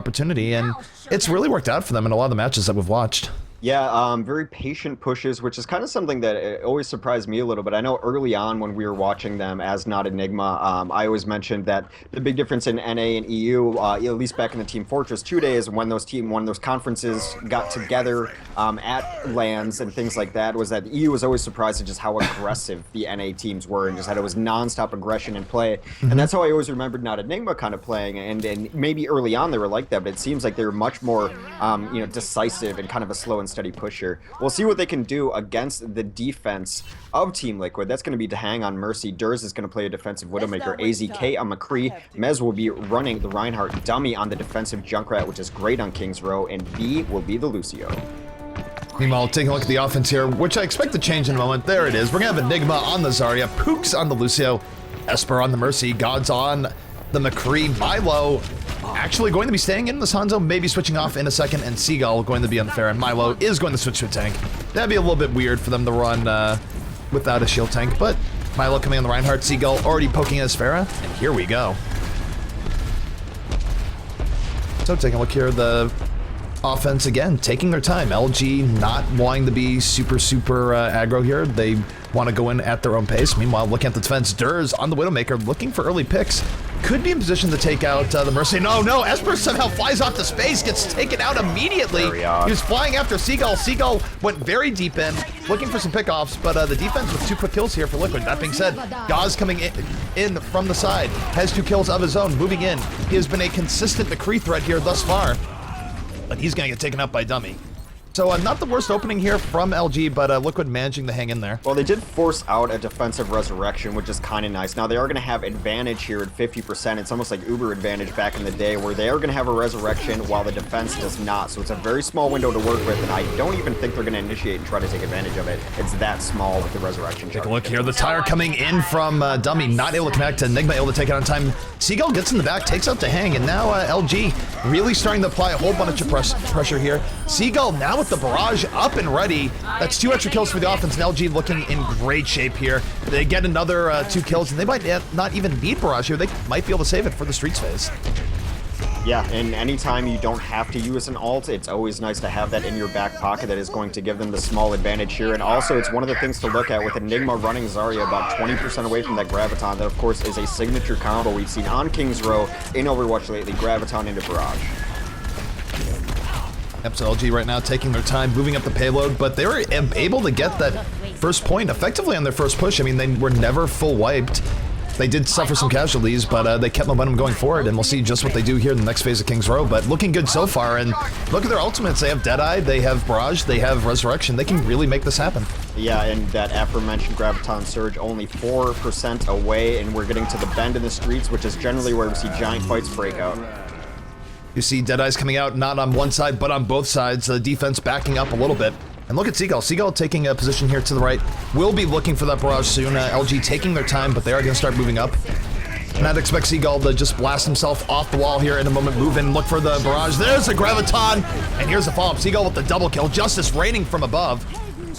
opportunity, and it's really worked out for them in a lot of the matches that we've watched. Yeah, very patient pushes, which is kind of something that always surprised me a little bit. I know early on when we were watching them as not Enigma, I always mentioned that the big difference in NA and EU, at least back in the Team Fortress 2 days, when those conferences got together at LANs and things like that, was that the EU was always surprised at just how aggressive the NA teams were, and just that it was nonstop aggression in play. And that's how I always remembered not Enigma kind of playing, and maybe early on they were like that, but it seems like they were much more, decisive and kind of a slow and steady pusher. We'll see what they can do against the defense of Team Liquid. That's going to be to hang on Mercy. Durs is going to play a defensive Widowmaker. AZK on McCree. Mez will be running the Reinhardt dummy on the defensive Junkrat, which is great on King's Row, and B will be the Lucio. Meanwhile, taking a look at the offense here, which I expect to change in a moment. There it is. We're going to have Enigma on the Zarya, Pooks on the Lucio, Esper on the Mercy, Gods on the McCree, Milo actually going to be staying in this Hanzo, maybe switching off in a second, and Seagull going to be on the Pharah, and Milo is going to switch to a tank. That'd be a little bit weird for them to run without a shield tank, but Milo coming on the Reinhardt, Seagull already poking at his Pharah, and here we go. So taking a look here, the offense again, taking their time. LG not wanting to be super aggro here. They want to go in at their own pace. Meanwhile, looking at the defense, Durs on the Widowmaker, looking for early picks. Could be in position to take out the Mercy. No, Esper somehow flies off to space, gets taken out immediately. He was flying after Seagull. Seagull went very deep in, looking for some pickoffs, but the defense with 2 quick kills here for Liquid. That being said, Gaz coming in from the side, has 2 kills of his own, moving in. He has been a consistent McCree threat here thus far, but he's going to get taken out by Dummy. So not the worst opening here from LG, but Liquid managing to hang in there. Well, they did force out a defensive resurrection, which is kind of nice. Now, they are going to have advantage here at 50%. It's almost like Uber advantage back in the day, where they are going to have a resurrection while the defense does not. So it's a very small window to work with, and I don't even think they're going to initiate and try to take advantage of it. It's that small with the resurrection. Take a look here. The tire coming in from Dummy, not able to connect. Enigma able to take it on time. Seagull gets in the back, takes out the hang, and now LG really starting to apply a whole bunch of pressure here. Seagull now with the barrage up and ready. That's 2 extra kills for the offense, and LG looking in great shape here. They get another 2 kills, and they might not even need barrage here. They might be able to save it for the Streets phase. Yeah, and anytime you don't have to use an ult, it's always nice to have that in your back pocket. That is going to give them the small advantage here. And also, it's one of the things to look at with Enigma running Zarya about 20% away from that Graviton. That, of course, is a signature combo we've seen on King's Row in Overwatch lately. Graviton into Barrage. Yep, so LG right now taking their time, moving up the payload, but they were able to get that first point effectively on their first push. I mean, they were never full wiped. They did suffer some casualties, but they kept momentum going forward, and we'll see just what they do here in the next phase of King's Row. But looking good so far, and look at their ultimates. They have Deadeye, they have Barrage, they have Resurrection. They can really make this happen. Yeah, and that aforementioned Graviton Surge only 4% away, and we're getting to the bend in the streets, which is generally where we see giant fights break out. You see Deadeye's coming out, not on one side, but on both sides. The defense backing up a little bit. And look at Seagull. Seagull taking a position here to the right. Will be looking for that barrage soon. LG taking their time, but they are going to start moving up. And I'd expect Seagull to just blast himself off the wall here in a moment. Move in, look for the barrage. There's the Graviton. And here's the follow-up. Seagull with the double kill. Justice raining from above.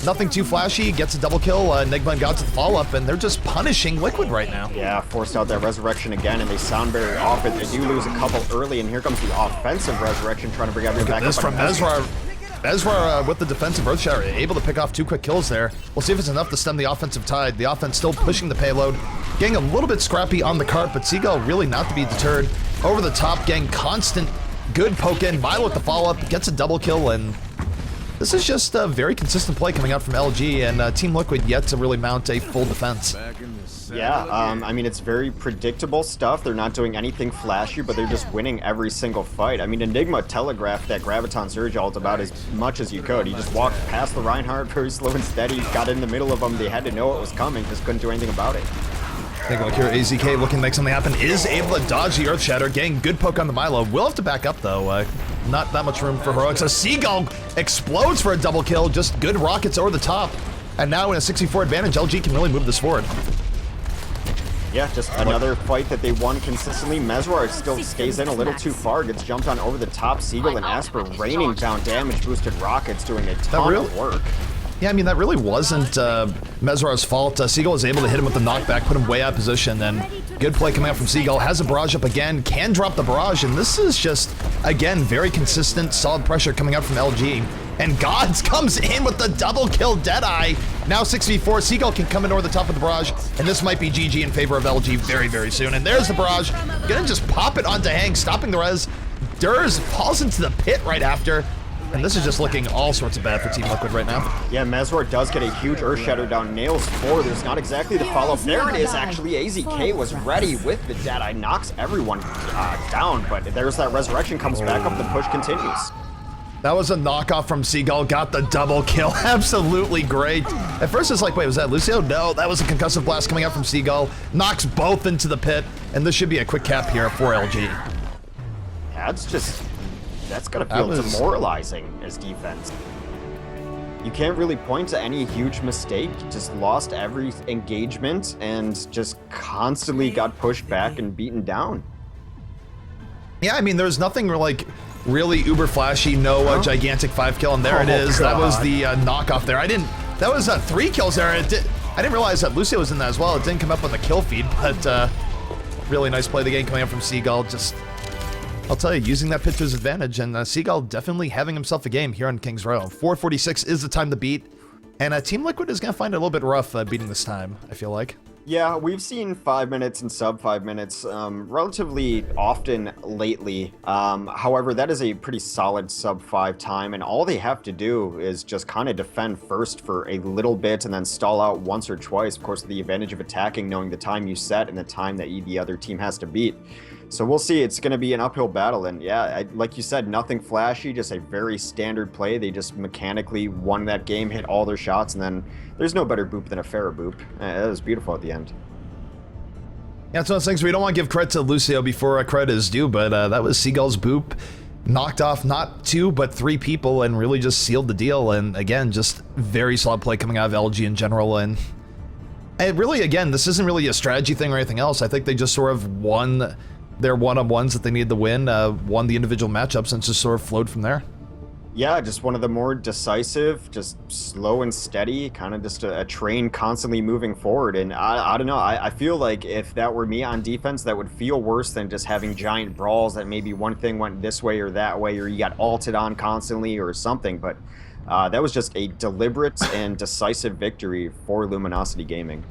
Nothing too flashy. Gets a double kill. Enigma and Gods to the follow-up, and they're just punishing Liquid right now. Yeah, forced out that Resurrection again, and they sound barrier off it. They do lose a couple early, and here comes the offensive Resurrection trying to bring everyone back up. This from Ezra. Ezra with the defensive Earthshower, able to pick off 2 quick kills there. We'll see if it's enough to stem the offensive tide. The offense still pushing the payload, getting a little bit scrappy on the cart, but Seagull really not to be deterred. Over the top, getting constant good poke in. Milo with the follow-up, gets a double kill, and this is just a very consistent play coming out from LG, and Team Liquid yet to really mount a full defense. Yeah, I mean, it's very predictable stuff. They're not doing anything flashy, but they're just winning every single fight. I mean, Enigma telegraphed that Graviton Surge ult about as much as you could. He just walked past the Reinhardt very slow and steady, got in the middle of them. They had to know it was coming, just couldn't do anything about it. Take a look here, AZK looking to make something happen, is able to dodge the Earth Shatter, getting good poke on the Milo. Will have to back up though, not that much room for heroics. So Seagull explodes for a double kill, just good rockets over the top. And now in a 64 advantage, LG can really move this forward. Yeah, just another fight that they won consistently. Mezrar still stays in a little too far, gets jumped on over the top. Seagull and Asper raining down damage, boosted rockets, doing a ton of work. Yeah, I mean, that really wasn't Mezrar's fault. Seagull was able to hit him with the knockback, put him way out of position, and Good play coming out from Seagull. Has a barrage up again. Can drop the barrage. And this is just, again, very consistent, solid pressure coming out from LG. And Gods comes in with the double kill Deadeye. Now 6v4. Seagull can come in over the top of the barrage. And this might be GG in favor of LG very, very soon. And there's the barrage. Gonna just pop it onto Hang, stopping the res. Durs falls into the pit right after. And this is just looking all sorts of bad for Team Liquid right now. Yeah, Mezror does get a huge Earth Shatter down. Nails 4. There's not exactly the follow-up. There it is, actually. AZK was ready with the Deadeye. Knocks everyone down, but there's that Resurrection. Comes back up. The push continues. That was a knockoff from Seagull. Got the double kill. Absolutely great. At first it's like, wait, was that Lucio? No, that was a concussive blast coming out from Seagull. Knocks both into the pit. And this should be a quick cap here for LG. That's gonna feel demoralizing as defense. You can't really point to any huge mistake. Just lost every engagement and just constantly got pushed back and beaten down. Yeah, I mean, there's nothing like really uber flashy, no gigantic 5 kill, and there it is. God. That was the knockoff there. That was 3 kills there. I didn't realize that Lucio was in that as well. It didn't come up on the kill feed, but really nice play of the game coming up from Seagull. Just, I'll tell you, using that pit to his advantage, and Seagull definitely having himself a game here on King's Row. 4:46 is the time to beat, and Team Liquid is going to find it a little bit rough beating this time, I feel like. Yeah, we've seen 5 minutes and sub 5 minutes relatively often lately. However, that is a pretty solid sub 5 time, and all they have to do is just kind of defend first for a little bit and then stall out once or twice. Of course, the advantage of attacking, knowing the time you set and the time that the other team has to beat. So we'll see. It's going to be an uphill battle, and yeah, like you said, nothing flashy, just a very standard play. They just mechanically won that game, hit all their shots, and then there's no better boop than a Pharah boop. It was beautiful at the end. Yeah, it's one of those things we don't want to give credit to Lucio before credit is due, but that was Seagull's boop. Knocked off not 2, but 3 people and really just sealed the deal. And again, just very solid play coming out of LG in general. And really, again, this isn't really a strategy thing or anything else. I think they just sort of won their one-on-ones that they needed to win, won the individual matchups, and just sort of flowed from there. Yeah, just one of the more decisive, just slow and steady, kind of just a train constantly moving forward. And I don't know, I feel like if that were me on defense, that would feel worse than just having giant brawls that maybe one thing went this way or that way, or you got ulted on constantly or something. But that was just a deliberate and decisive victory for Luminosity Gaming.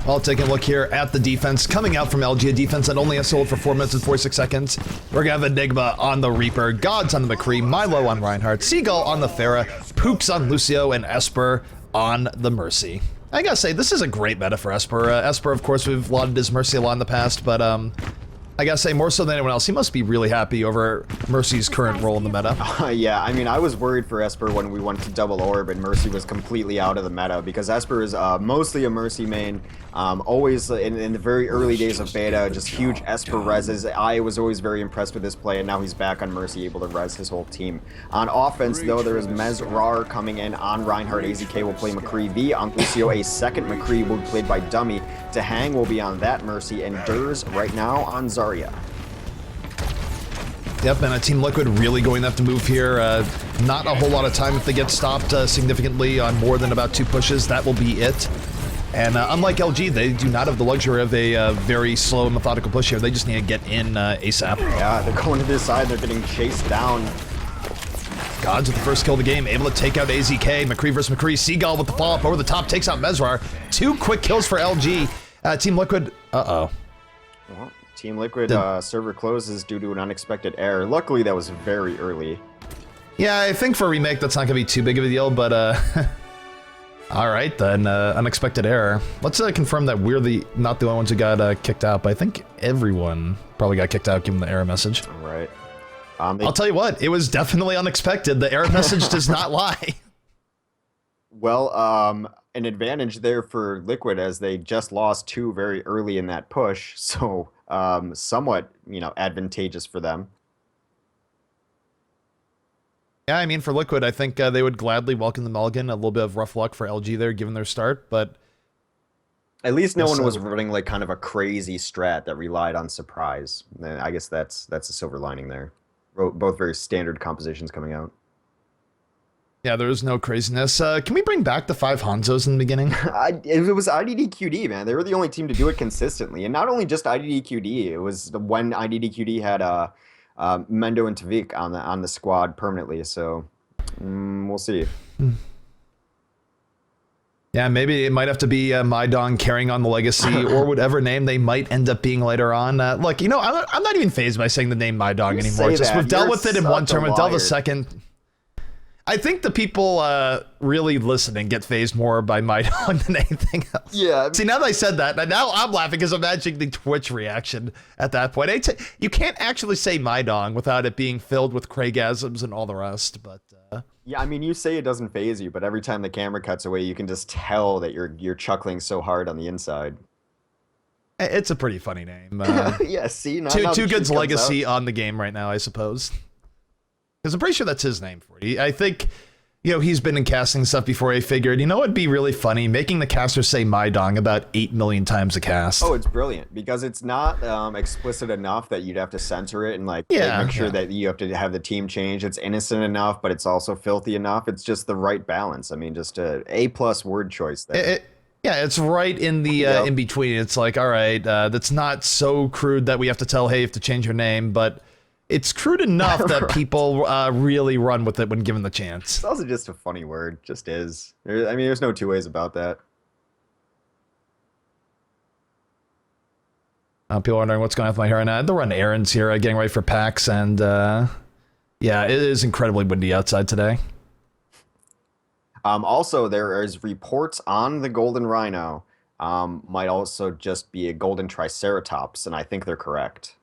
Well, taking a look here at the defense coming out from LG, a defense that only has sold for 4 minutes and 46 seconds. We're gonna have Enigma on the Reaper, Gods on the McCree, Milo on Reinhardt, Seagull on the Pharah, Pooks on Lucio, and Esper on the Mercy. I gotta say, this is a great meta for Esper. Esper, of course, we've lauded his Mercy a lot in the past, but I gotta say, more so than anyone else, he must be really happy over Mercy's current role in the meta. Yeah, I mean, I was worried for Esper when we went to double orb and Mercy was completely out of the meta, because Esper is mostly a Mercy main, always in the very early days of beta, just huge Esper reses. I was always very impressed with this play, and now he's back on Mercy, able to res his whole team. On offense, though, there is Mezrar coming in on Reinhardt. AZK will play McCree V. On Lucio, a second McCree will be played by Dummy. To Hang will be on that Mercy, and Durs right now on Zarya. Yep, and Team Liquid really going to have to move here. Not a whole lot of time if they get stopped significantly on more than about 2 pushes. That will be it. And unlike LG, they do not have the luxury of a very slow and methodical push here. They just need to get in ASAP. Yeah, they're going to this side. They're getting chased down. Gods with the first kill of the game, able to take out AZK. McCree versus McCree. Seagull with the follow-up over the top, takes out Mezrar. 2 quick kills for LG. Team Liquid, Well, Team Liquid server closes due to an unexpected error. Luckily, that was very early. Yeah, I think for a remake, that's not going to be too big of a deal, but all right, then, unexpected error. Let's confirm that we're not the only ones who got kicked out, but I think everyone probably got kicked out given the error message. All right. I'll tell you what, it was definitely unexpected. The error message does not lie. Well, an advantage there for Liquid as they just lost 2 very early in that push, so somewhat, advantageous for them. Yeah, I mean, for Liquid, I think they would gladly welcome the mulligan. A little bit of rough luck for LG there, given their start, but at least no one was running like kind of a crazy strat that relied on surprise. And I guess that's a silver lining there. Both very standard compositions coming out. Yeah, there's no craziness. Can we bring back the 5 Hanzos in the beginning? It was IDDQD, man. They were the only team to do it consistently, and not only just IDDQD. It was when IDDQD had Mendo and Tavik on the squad permanently. So we'll see. Yeah, maybe it might have to be Maidong carrying on the legacy or whatever name they might end up being later on. Look, you know, I'm not even phased by saying the name Maidong anymore. It's just we've dealt with it in one term, we've dealt with a second. I think the people really listening get phased more by Maidong than anything else. Yeah. See, now that I said that, now I'm laughing because I'm imagining the Twitch reaction at that point. You can't actually say Maidong without it being filled with Craigasms and all the rest, but... Yeah, I mean, you say it doesn't phase you, but every time the camera cuts away, you can just tell that you're chuckling so hard on the inside. It's a pretty funny name. Yeah, see? Too Good's legacy on the game right now, I suppose. Because I'm pretty sure that's his name for it. I think, you know, he's been in casting stuff before. I figured, you know, it'd be really funny making the caster say Maidong about 8 million times a cast. Oh, it's brilliant because it's not explicit enough that you'd have to censor it and like make sure that you have to have the team change. It's innocent enough, but it's also filthy enough. It's just the right balance. I mean, just a A+ word choice there. Yeah, it's right in the in between. It's like, all right, that's not so crude that we have to tell, hey, you have to change your name, but it's crude enough that people really run with it when given the chance. It's also just a funny word. Just is. I mean, there's no two ways about that. People are wondering what's going on with my hair. And they'll run errands here, getting ready for PAX. And yeah, it is incredibly windy outside today. Also, there is reports on the Golden Rhino. Might also just be a Golden Triceratops, and I think they're correct.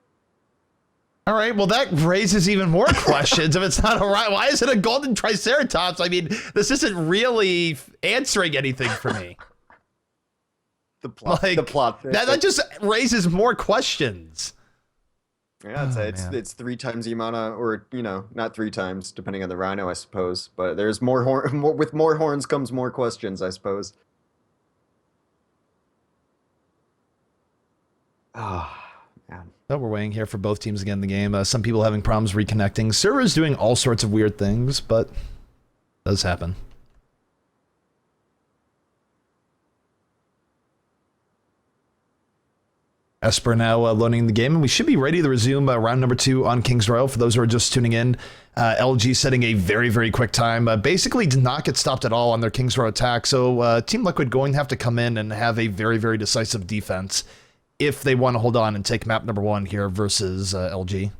All right, well, that raises even more questions. If it's not all right, why is it a Golden Triceratops? I mean, this isn't really answering anything for me. The plot. That just raises more questions. Yeah, it's 3 times the amount of, or you know, not 3 times, depending on the rhino, I suppose. But there's with more horns comes more questions, I suppose. Ah. Man. So we're waiting here for both teams again in the game. Some people having problems reconnecting. Servers doing all sorts of weird things, but it does happen. Esper now loading the game, and we should be ready to resume round number 2 on King's Row. For those who are just tuning in, LG setting a very, very quick time. Basically did not get stopped at all on their King's Row attack, so Team Liquid going to have to come in and have a very, very decisive defense if they want to hold on and take map number 1 here versus LG.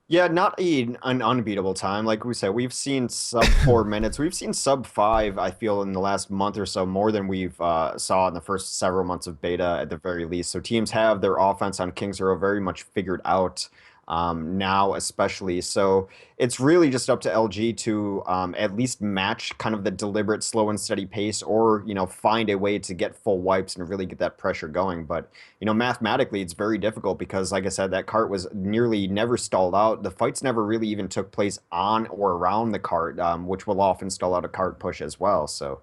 Yeah, not an unbeatable time. Like we said, we've seen sub 4 minutes. We've seen sub 5, I feel, in the last month or so, more than we've saw in the first several months of beta at the very least. So teams have their offense on King's Row very much figured out now, especially. So it's really just up to LG to at least match kind of the deliberate, slow and steady pace, or, you know, find a way to get full wipes and really get that pressure going. But, you know, mathematically, it's very difficult because, like I said, that cart was nearly never stalled out. The fights never really even took place on or around the cart, which will often stall out a cart push as well. So,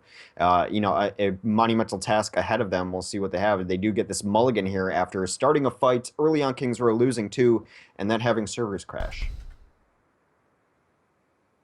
you know, a monumental task ahead of them. We'll see what they have. They do get this mulligan here after starting a fight early on King's Row, losing 2, and then having servers crash.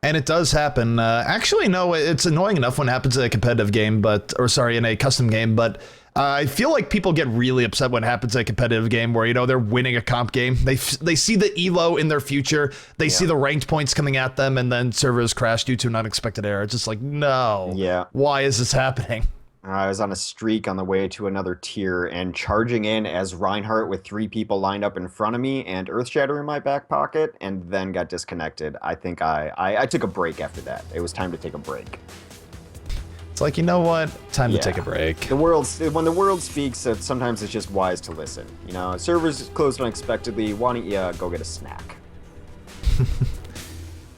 And it does happen. Actually, no, it's annoying enough when it happens in a competitive game, in a custom game, but I feel like people get really upset when it happens in a competitive game where, you know, they're winning a comp game. They see the elo in their future, they see the ranked points coming at them, and then servers crash due to an unexpected error. It's just like, no. Yeah. Why is this happening? I was on a streak on the way to another tier and charging in as Reinhardt with 3 people lined up in front of me and Earthshatter in my back pocket, and then got disconnected. I think I took a break after that. It was time to take a break. It's like, you know what? Time to take a break. When the world speaks, sometimes it's just wise to listen. You know, servers closed unexpectedly. Why don't you go get a snack?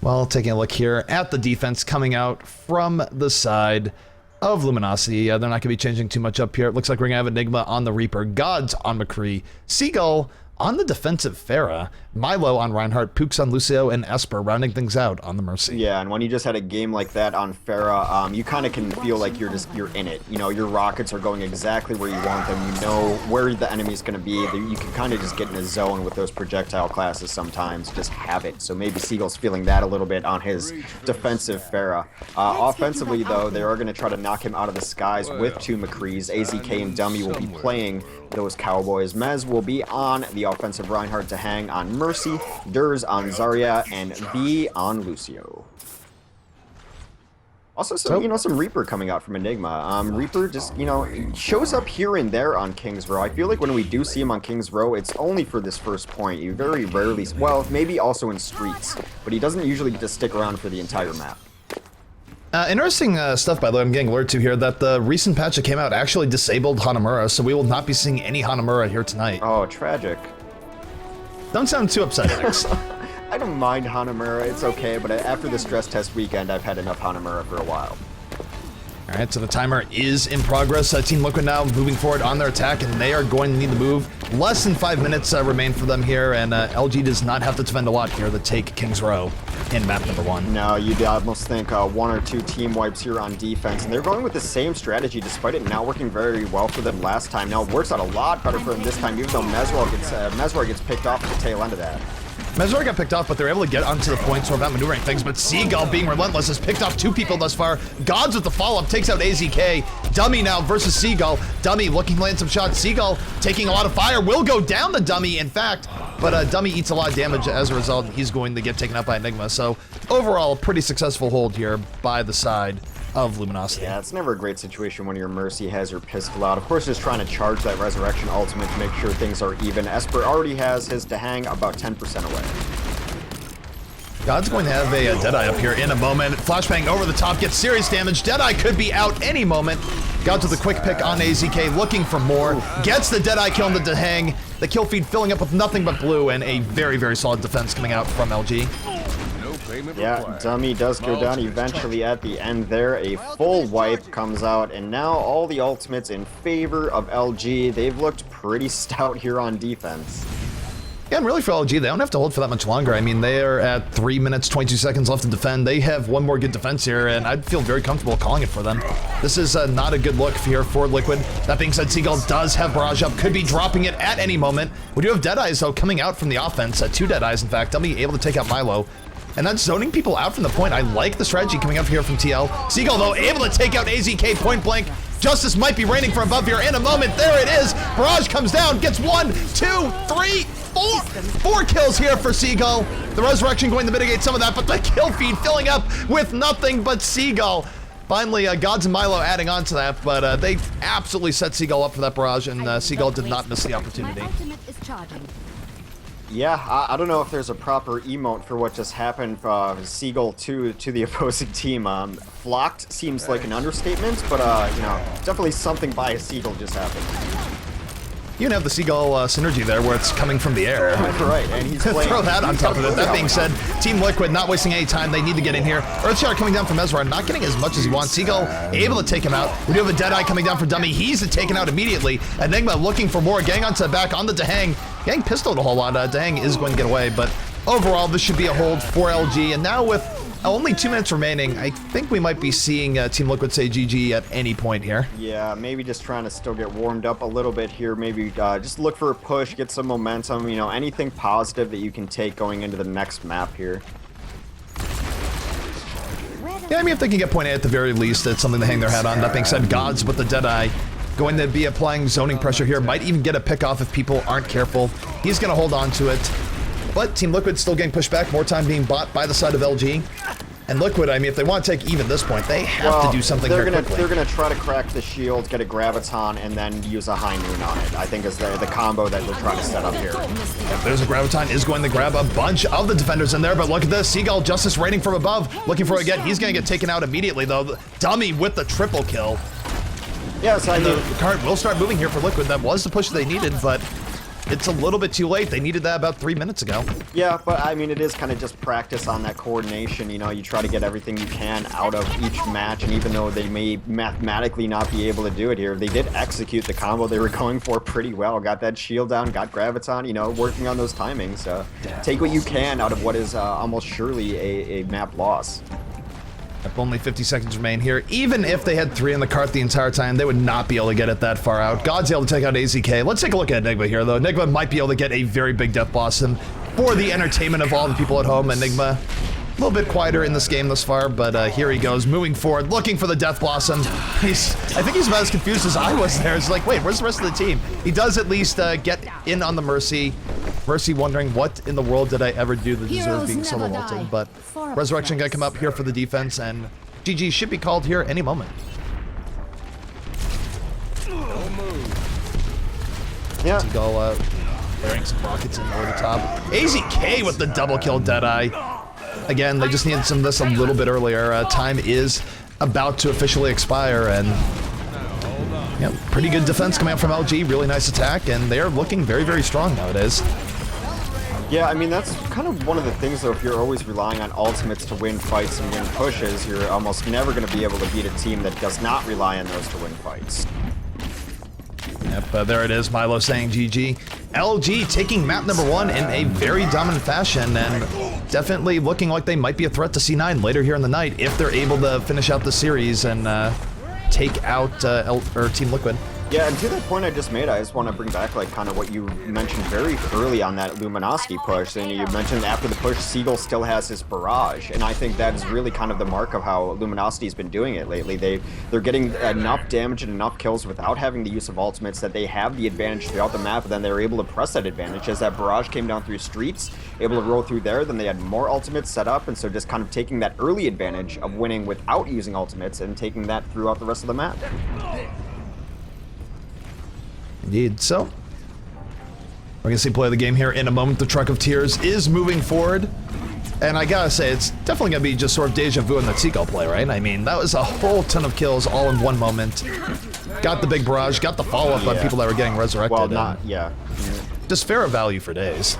Well, taking a look here at the defense coming out from the side of Luminosity. They're not going to be changing too much up here. It looks like we're going to have Enigma on the Reaper, Gods on McCree, Seagull On the defensive Pharah, Milo on Reinhardt, Pooks on Lucio, and Esper rounding things out on the Mercy. Yeah, and when you just had a game like that on Pharah, you kind of can feel like you're in it. You know, your rockets are going exactly where you want them. You know where the enemy's going to be. You can kind of just get in a zone with those projectile classes sometimes. Just have it. So maybe Seagull's feeling that a little bit on his defensive Pharah. Offensively, though, they are going to try to knock him out of the skies with 2 McCrees. AZK and Dummy will be playing those Cowboys. Mez will be on the offensive Reinhardt to hang on Mercy, Durs on Zarya, and V on Lucio. Also, some Reaper coming out from Enigma. Reaper just, shows up here and there on King's Row. I feel like when we do see him on King's Row, it's only for this first point. You very rarely, well, maybe also in Streets, but he doesn't usually get to stick around for the entire map. Interesting stuff, by the way, I'm getting alerted to here, that the recent patch that came out actually disabled Hanamura, so we will not be seeing any Hanamura here tonight. Oh, tragic. Don't sound too upset, Alex. I don't mind Hanamura, it's okay, but after the stress test weekend, I've had enough Hanamura for a while. Alright, so the timer is in progress. Team Liquid now moving forward on their attack, and they are going to need to move. Less than 5 minutes remain for them here, and LG does not have to defend a lot here to take King's Row in map number 1. No, you'd almost think 1 or 2 team wipes here on defense, and they're going with the same strategy despite it not working very well for them last time. Now it works out a lot better for them this time, even though Mezwar gets picked off at the tail end of that. Mezwar got picked off, but they're able to get onto the points without maneuvering things, but Seagull, being relentless, has picked off 2 people thus far. Gods with the follow-up, takes out AZK. Dummy now versus Seagull. Dummy looking to land some shots. Seagull taking a lot of fire, will go down the Dummy, in fact, but Dummy eats a lot of damage as a result. He's going to get taken out by Enigma, so overall, a pretty successful hold here by the side of Luminosity. Yeah, it's never a great situation when your Mercy has your pistol out. Of course, just trying to charge that Resurrection ultimate to make sure things are even. Esper already has his to hang about 10% away. God's going to have a Deadeye up here in a moment. Flashbang over the top, gets serious damage. Deadeye could be out any moment. God's with a quick pick on AZK, looking for more. Gets the Deadeye kill into hang. The kill feed filling up with nothing but blue, and a very, very solid defense coming out from LG. Yeah, Dummy does go down eventually at the end there. A full wipe comes out, and now all the ultimates in favor of LG. They've looked pretty stout here on defense. Yeah, and really for LG, they don't have to hold for that much longer. I mean, they are at 3 minutes, 22 seconds left to defend. They have 1 more good defense here, and I'd feel very comfortable calling it for them. This is not a good look here for Liquid. That being said, Seagull does have Barrage up, could be dropping it at any moment. We do have Deadeyes, though, coming out from the offense. 2 Deadeyes, in fact. Dummy able to take out Milo. And that's zoning people out from the point. I like the strategy coming up here from TL. Seagull, though, able to take out AZK point blank. Justice might be raining from above here in a moment. There it is. Barrage comes down, gets 1, 2, 3, 4. 4 kills here for Seagull. The Resurrection going to mitigate some of that, but the kill feed filling up with nothing but Seagull. Finally, Gods and Milo adding on to that, but they absolutely set Seagull up for that barrage, and Seagull did not miss the opportunity. Yeah, I don't know if there's a proper emote for what just happened. Seagull to the opposing team. Flocked seems like an understatement, but definitely something by a Seagull just happened. You can have the Seagull synergy there where it's coming from the air. Right, and he's playing. Throw that on top of it. That being said, Team Liquid not wasting any time. They need to get in here. Earthshower coming down from Mezwar, not getting as much as he wants. Seagull able to take him out. We do have a Deadeye coming down for Dummy. He's taken out immediately. Enigma looking for more. Getting onto the back on the Dahang. Getting pistoled a whole lot. Dahang is going to get away, but overall, this should be a hold for LG. And now with only 2 minutes remaining, I think we might be seeing Team Liquid say GG at any point here. Yeah, maybe just trying to still get warmed up a little bit here. Maybe just look for a push, get some momentum, anything positive that you can take going into the next map here. Yeah, I mean, if they can get point A at the very least, it's something to hang their hat on. That being said, Gods with the Deadeye going to be applying zoning pressure here. Might even get a pick off if people aren't careful. He's going to hold on to it. But Team Liquid still getting pushed back, more time being bought by the side of LG. And Liquid, I mean, if they want to take even this point, they have to do something here quickly. They're going to try to crack the shield, get a Graviton, and then use a High Noon on it. I think is the combo that they're trying to set up here. If there's a Graviton, is going to grab a bunch of the defenders in there, but look at this. Seagull, Justice raining from above, looking for it again. He's going to get taken out immediately, though. Dummy with the triple kill. Yeah, so and the card will start moving here for Liquid. That was the push they needed, but it's a little bit too late. They needed that about 3 minutes ago. Yeah, but I mean, it is kind of just practice on that coordination. You know, you try to get everything you can out of each match, and even though they may mathematically not be able to do it here, they did execute the combo they were going for pretty well. Got that shield down, got Graviton, you know, working on those timings. Take what you can out of what is almost surely a map loss. Only 50 seconds remain here. Even if they had 3 in the cart the entire time, they would not be able to get it that far out. God's able to take out AZK. Let's take a look at Enigma here, though. Enigma might be able to get a very big Death Blossom for the entertainment of all the people at home. Enigma, a little bit quieter in this game thus far, but here he goes, moving forward, looking for the Death Blossom. I think he's about as confused as I was there. It's like, wait, where's the rest of the team? He does at least get in on the Mercy. Mercy wondering, what in the world did I ever do that deserved being solo ulted? But Resurrection gonna come up here for the defense, and GG should be called here any moment. Yeah. Seagull wearing some rockets in over the top. AZK with the double kill Deadeye. Again, they just needed some of this a little bit earlier. Time is about to officially expire, and yeah, pretty good defense coming out from LG. Really nice attack, and they're looking very, very strong nowadays. Yeah, I mean, that's kind of one of the things, though. If you're always relying on ultimates to win fights and win pushes, you're almost never going to be able to beat a team that does not rely on those to win fights. Yep, there it is, Milo saying GG. LG taking map number 1 in a very dominant fashion, and definitely looking like they might be a threat to C9 later here in the night if they're able to finish out the series and take out Team Liquid. Yeah, and to that point I just made, I just want to bring back like kind of what you mentioned very early on that Luminosity push, and you mentioned after the push, Seagull still has his barrage, and I think that is really kind of the mark of how Luminosity's been doing it lately. They're getting enough damage and enough kills without having the use of ultimates that they have the advantage throughout the map, and then they're able to press that advantage as that barrage came down through streets, able to roll through there, then they had more ultimates set up, and so just kind of taking that early advantage of winning without using ultimates and taking that throughout the rest of the map. Indeed. So, we're gonna see play of the game here in a moment. The Truck of Tears is moving forward, and I gotta say, it's definitely gonna be just sort of deja vu in that Seagull play, right? I mean, that was a whole ton of kills all in one moment. Got the big barrage, got the follow-up on people that were getting resurrected. Well, not, yeah. Just fair value for days.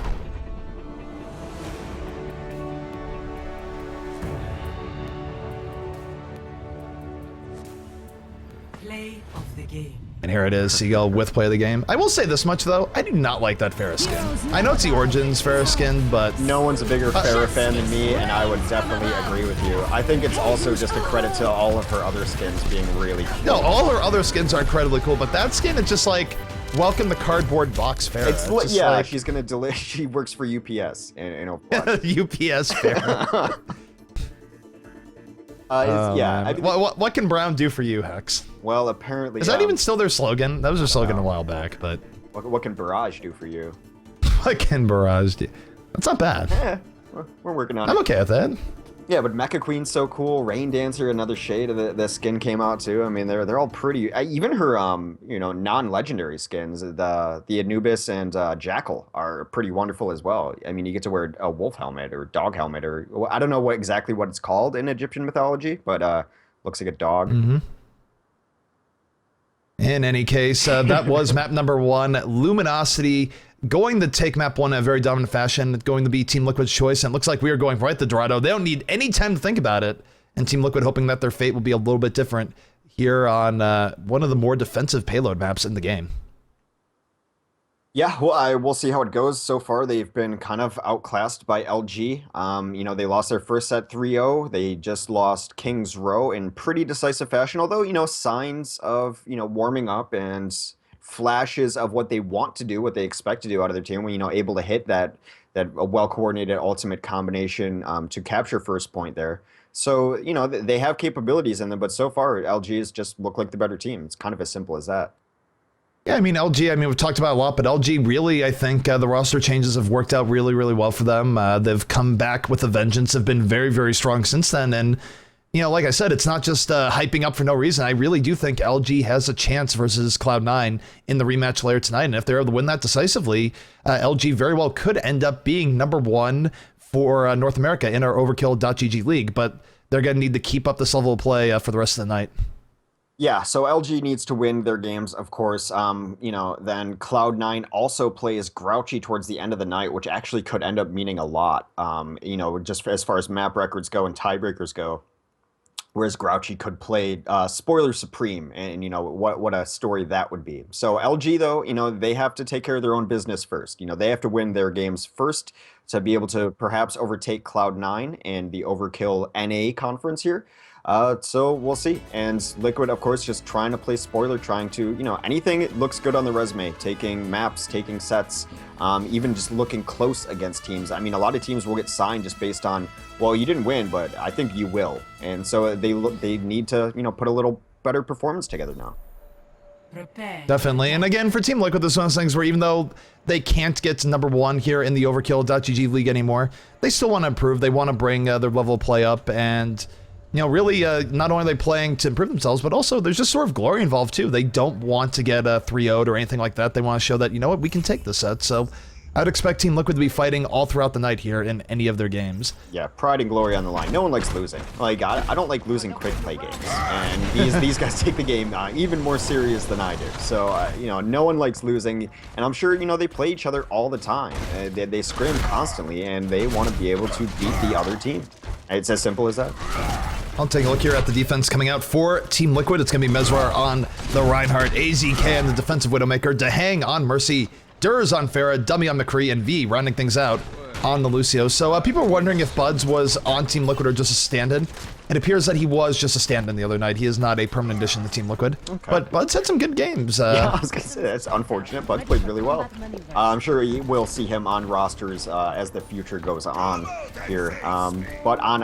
Play of the game. And here it is, Seagull with play of the game. I will say this much, though. I do not like that Pharah skin. I know it's the Origins Pharah skin, but... No one's a bigger Pharah fan than me, and I would definitely agree with you. I think it's also just a credit to all of her other skins being really cool. No, all her other skins are incredibly cool, but that skin, it's just like, welcome the cardboard box Pharah. It's yeah, like, she's gonna she works for UPS in Overwatch. UPS Pharah. Yeah. I mean, what can Brown do for you, Hex? Well, apparently... Is that even still their slogan? That was their slogan a while back, but... What can Barrage do for you? What can Barrage do? That's not bad. Yeah, we're working on it. I'm okay with that. Yeah, but Mecha Queen's so cool. Rain Dancer, another shade of the skin came out too. I mean, they're all pretty. Even her you know, non-legendary skins, the Anubis and Jackal are pretty wonderful as well. I mean, you get to wear a wolf helmet or dog helmet, or I don't know exactly what it's called in Egyptian mythology, but looks like a dog. Mm-hmm. In any case, that was map number 1, Luminosity, going to take map 1 in a very dominant fashion, going to be Team Liquid's choice, and it looks like we are going right to Dorado. They don't need any time to think about it, and Team Liquid hoping that their fate will be a little bit different here on one of the more defensive payload maps in the game. Yeah, well, we'll see how it goes. So far, they've been kind of outclassed by LG. You know, they lost their first set 3-0. They just lost King's Row in pretty decisive fashion, although, you know, signs of, you know, warming up and flashes of what they want to do, what they expect to do out of their team when, you know, able to hit that well-coordinated ultimate combination to capture first point there. So, you know, they have capabilities in them, but so far, LG has just looked like the better team. It's kind of as simple as that. Yeah, I mean, LG, I mean, we've talked about it a lot, but LG really, I think the roster changes have worked out really, really well for them. They've come back with a vengeance, have been very, very strong since then. And, you know, like I said, it's not just hyping up for no reason. I really do think LG has a chance versus Cloud9 in the rematch later tonight. And if they're able to win that decisively, LG very well could end up being number 1 for North America in our Overkill.GG league. But they're going to need to keep up this level of play for the rest of the night. Yeah, so LG needs to win their games, of course. Then Cloud9 also plays Grouchy towards the end of the night, which actually could end up meaning a lot. Just as far as map records go and tiebreakers go. Whereas Grouchy could play Spoiler Supreme, and what a story that would be. So LG though, they have to take care of their own business first. They have to win their games first to be able to perhaps overtake Cloud9 and the Overkill NA conference here. So we'll see. And Liquid, of course, just trying to play spoiler, trying to, anything that looks good on the resume, taking maps, taking sets, even just looking close against teams. I mean, a lot of teams will get signed just based on, well, you didn't win, but I think you will. And so they need to, put a little better performance together now. Prepare. Definitely. And again, for Team Liquid, this is one of those things where even though they can't get to #1 here in the Overkill.gg League anymore, they still want to improve. They want to bring their level of play up, and really, not only are they playing to improve themselves, but also there's just sort of glory involved too. They don't want to get 3-0'd or anything like that. They want to show that, what, we can take this set. So I'd expect Team Liquid to be fighting all throughout the night here in any of their games. Yeah, pride and glory on the line. No one likes losing. Like, I don't like losing quick play games. And these guys take the game even more serious than I do. So, no one likes losing. And I'm sure, they play each other all the time. They scrim constantly, and they want to be able to beat the other team. It's as simple as that. I'll take a look here at the defense coming out for Team Liquid. It's going to be Mesrar on the Reinhardt, AZK on the defensive Widowmaker, Dehang on Mercy, Durs on Pharah, Dummy on McCree, and V rounding things out on the Lucio. So people were wondering if Buds was on Team Liquid or just a stand-in. It appears that he was just a stand-in the other night. He is not a permanent addition to Team Liquid. Okay. But Buds had some good games. Yeah, I was going to say, that's unfortunate. Buds played really well. I'm sure we'll see him on rosters as the future goes on here. But on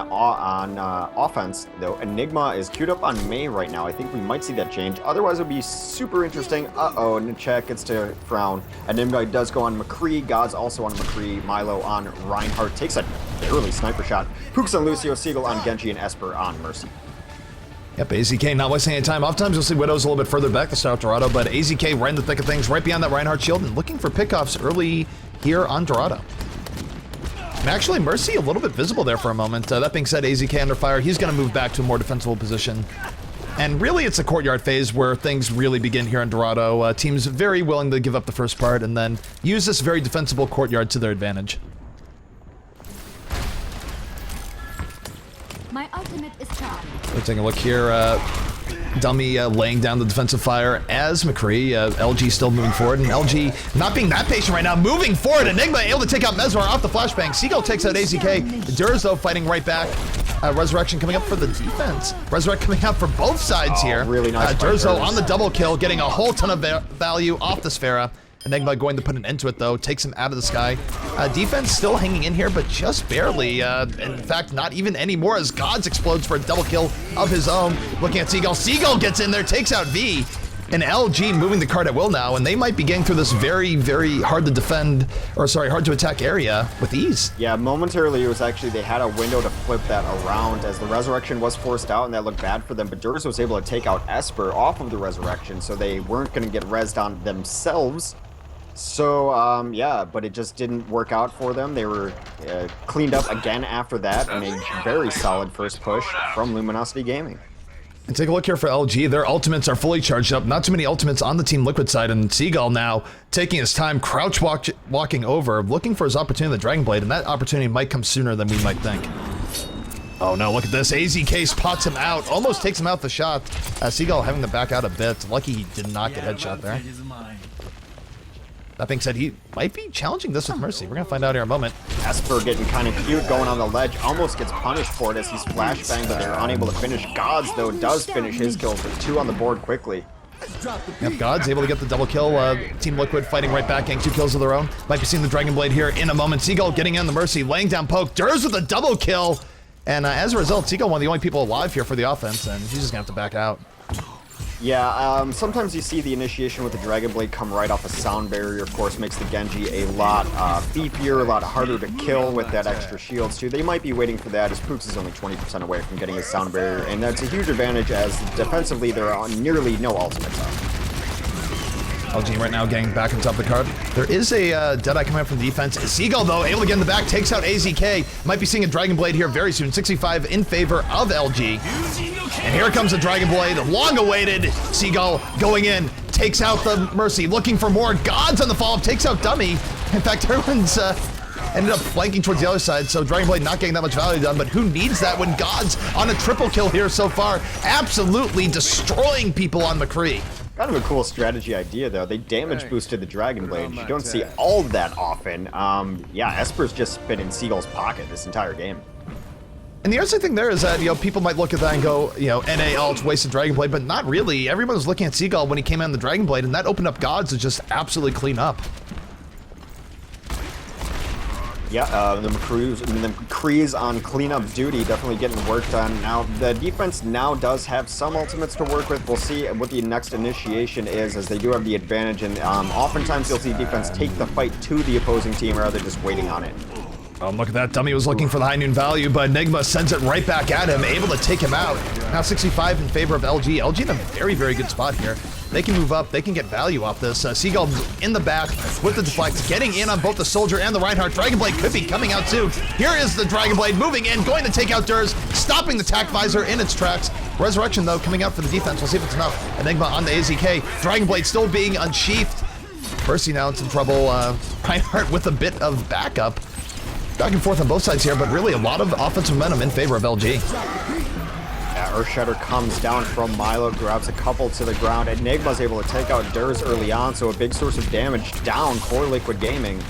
offense, though, Enigma is queued up on May right now. I think we might see that change. Otherwise, it would be super interesting. Uh-oh, Nachek gets to frown. Enigma does go on McCree. God's also on McCree. Milo on Reinhardt. Takes a barely sniper shot. Pooks on Lucio, Seagull on Genji, and Esper on Mercy. Yep, AZK not wasting any time. Oftentimes you'll see Widows a little bit further back to start Dorado, but AZK right in the thick of things, right behind that Reinhardt shield, and looking for pickoffs early here on Dorado. And actually, Mercy a little bit visible there for a moment. That being said, AZK under fire. He's going to move back to a more defensible position. And really, it's the courtyard phase where things really begin here in Dorado. Teams very willing to give up the first part and then use this very defensible courtyard to their advantage. My ultimate is charged. We're taking a look here. Dummy laying down the defensive fire as McCree. LG still moving forward, and LG not being that patient right now, moving forward. Enigma able to take out Mesrar off the flashbang. Seagull takes out AZK. Durs, though, fighting right back. Resurrection coming up for the defense. Resurrect coming out for both sides here. Really nice. Durzo on the double kill, getting a whole ton of value off the Sphera. Enigma going to put an end to it, though. Takes him out of the sky. Defense still hanging in here, but just barely. In fact, not even anymore as Gods explodes for a double kill of his own. Looking at Seagull. Seagull gets in there, takes out V. And LG moving the card at will now, and they might be getting through this very, very hard to defend, or sorry, hard to attack area with ease. Yeah, momentarily it was actually, they had a window to flip that around as the Resurrection was forced out, and that looked bad for them, but Durs was able to take out Esper off of the Resurrection, so they weren't going to get rezzed on themselves. So, yeah, but it just didn't work out for them. They were cleaned up again after that, and a very solid first push from Luminosity Gaming. And take a look here for LG. Their ultimates are fully charged up. Not too many ultimates on the Team Liquid side, and Seagull now taking his time, walking over, looking for his opportunity in the Dragon Blade, and that opportunity might come sooner than we might think. Oh no, look at this. AZK spots him out, almost takes him out the shot. Seagull having to back out a bit. Lucky he did not get headshot there. That being said, he might be challenging this with Mercy. We're going to find out here in a moment. Esper getting kind of cute, going on the ledge, almost gets punished for it as he's flashbanged, but they're unable to finish. Gods, though, does finish his kills with 2 on the board quickly. Yep, Gods able to get the double kill. Team Liquid fighting right back, getting 2 kills of their own. Might be seeing the Dragon Blade here in a moment. Seagull getting in the Mercy, laying down poke. Durs with a double kill. And as a result, Seagull one of the only people alive here for the offense, and he's just going to have to back out. Yeah, sometimes you see the initiation with the Dragon Blade come right off a sound barrier, of course, makes the Genji a lot beefier, a lot harder to kill with that extra shields too. They might be waiting for that as Pooks is only 20% away from getting his sound barrier, and that's a huge advantage as defensively there are nearly no ultimates on. LG right now getting back on top of the card. There is a Deadeye coming up from the defense. Seagull, though, able to get in the back, takes out AZK. Might be seeing a Dragon Blade here very soon. 65 in favor of LG. And here comes the Dragon Blade, long-awaited. Seagull going in, takes out the Mercy, looking for more. Gods on the follow-up, takes out Dummy. In fact, everyone's ended up flanking towards the other side, so Dragon Blade not getting that much value done, but who needs that when Gods on a triple kill here so far, absolutely destroying people on McCree. Kind of a cool strategy idea, though. They damage boosted the Dragon Blade. You don't see all that often. Yeah, Esper's just been in Seagull's pocket this entire game. And the other thing there is that, people might look at that and go, NA ult, wasted Dragon Blade, but not really. Everyone was looking at Seagull when he came in the Dragon Blade, and that opened up Gods to just absolutely clean up. Yeah, the McCree's on cleanup duty, definitely getting work done. Now, the defense now does have some ultimates to work with. We'll see what the next initiation is, as they do have the advantage, and oftentimes you'll see defense take the fight to the opposing team rather than just waiting on it. Oh, look at that. Dummy was looking for the high noon value, but Enigma sends it right back at him, able to take him out. Now 65 in favor of LG. LG in a very, very good spot here. They can move up. They can get value off this. Seagull in the back with the deflect, getting in on both the Soldier and the Reinhardt. Dragon Blade could be coming out soon. Here is the Dragon Blade moving in, going to take out Durs, stopping the Tac Visor in its tracks. Resurrection, though, coming out for the defense. We'll see if it's enough. Enigma on the AZK. Dragon Blade still being unsheathed. Mercy now in some trouble. Reinhardt with a bit of backup. Back and forth on both sides here, but really a lot of offensive momentum in favor of LG. Yeah, Earthshatter comes down from Milo, grabs a couple to the ground. Enigma's able to take out Durs early on, so a big source of damage down for Liquid Gaming.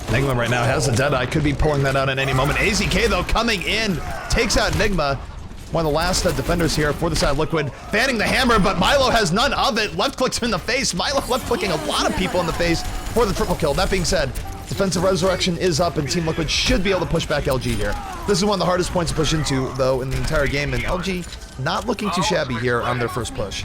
Enigma right now has a Deadeye, could be pulling that out at any moment. AZK, though, coming in, takes out Enigma. One of the last defenders here for the side of Liquid, fanning the hammer, but Milo has none of it. Left clicks him in the face. Milo left clicking a lot of people in the face for the triple kill. That being said, defensive resurrection is up, and Team Liquid should be able to push back LG here. This is one of the hardest points to push into, though, in the entire game, and LG not looking too shabby here on their first push.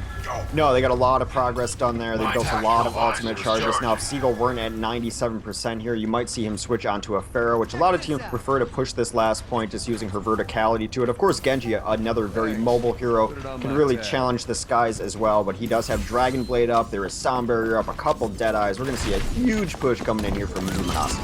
No, they got a lot of progress done there. They built a lot of ultimate charges. Now, if Seagull weren't at 97% here, you might see him switch onto a Pharaoh, which a lot of teams prefer to push this last point, just using her verticality to it. Of course, Genji, another very mobile hero, can really challenge the skies as well, but he does have Dragon Blade up, there is Sound Barrier up, a couple Deadeyes. We're going to see a huge push coming in here from Luminosity.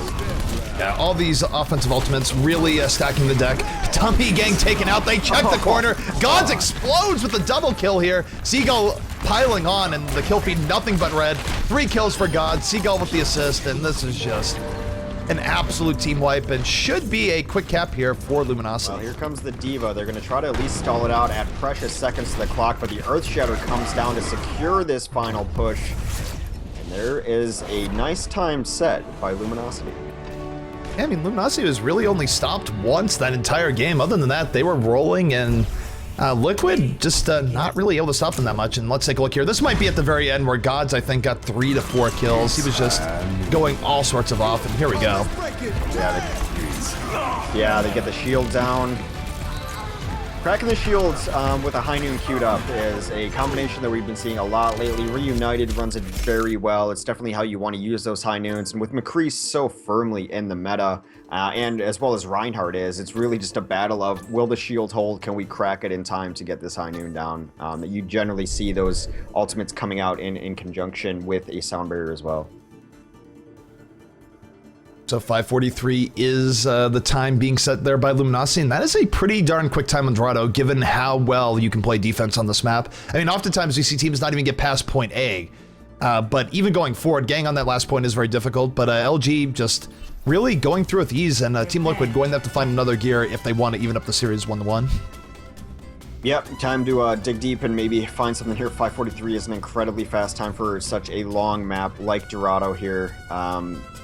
Yeah, all these offensive ultimates really stacking the deck. Dummy gang taken out. They check the corner. Gods explodes with a double kill here. Seagull piling on, and the kill feed nothing but red. 3 kills for Gods. Seagull with the assist, and this is just an absolute team wipe, and should be a quick cap here for Luminosity. Well, here comes the Diva. They're going to try to at least stall it out at precious seconds to the clock, but the Earthshatter comes down to secure this final push. And there is a nice time set by Luminosity. Yeah, I mean, Luminosity was really only stopped once that entire game. Other than that, they were rolling, and Liquid just not really able to stop them that much. And let's take a look here. This might be at the very end where Gods, I think, got 3 to 4 kills. He was just going all sorts of off, and here we go. Yeah, they get the shield down. Cracking the shields with a high noon queued up is a combination that we've been seeing a lot lately. Reunited runs it very well. It's definitely how you want to use those high noons. And with McCree so firmly in the meta, and as well as Reinhardt is, it's really just a battle of, will the shield hold? Can we crack it in time to get this high noon down? You generally see those ultimates coming out in conjunction with a sound barrier as well. So 5:43 is the time being set there by Luminosity, and that is a pretty darn quick time on Dorado, given how well you can play defense on this map. I mean, oftentimes we see teams not even get past point A, but even going forward, getting on that last point is very difficult, but LG just really going through with ease, and Team Liquid going to have to find another gear if they want to even up the series 1-1. Yep, time to dig deep and maybe find something here. 5:43 is an incredibly fast time for such a long map like Dorado here.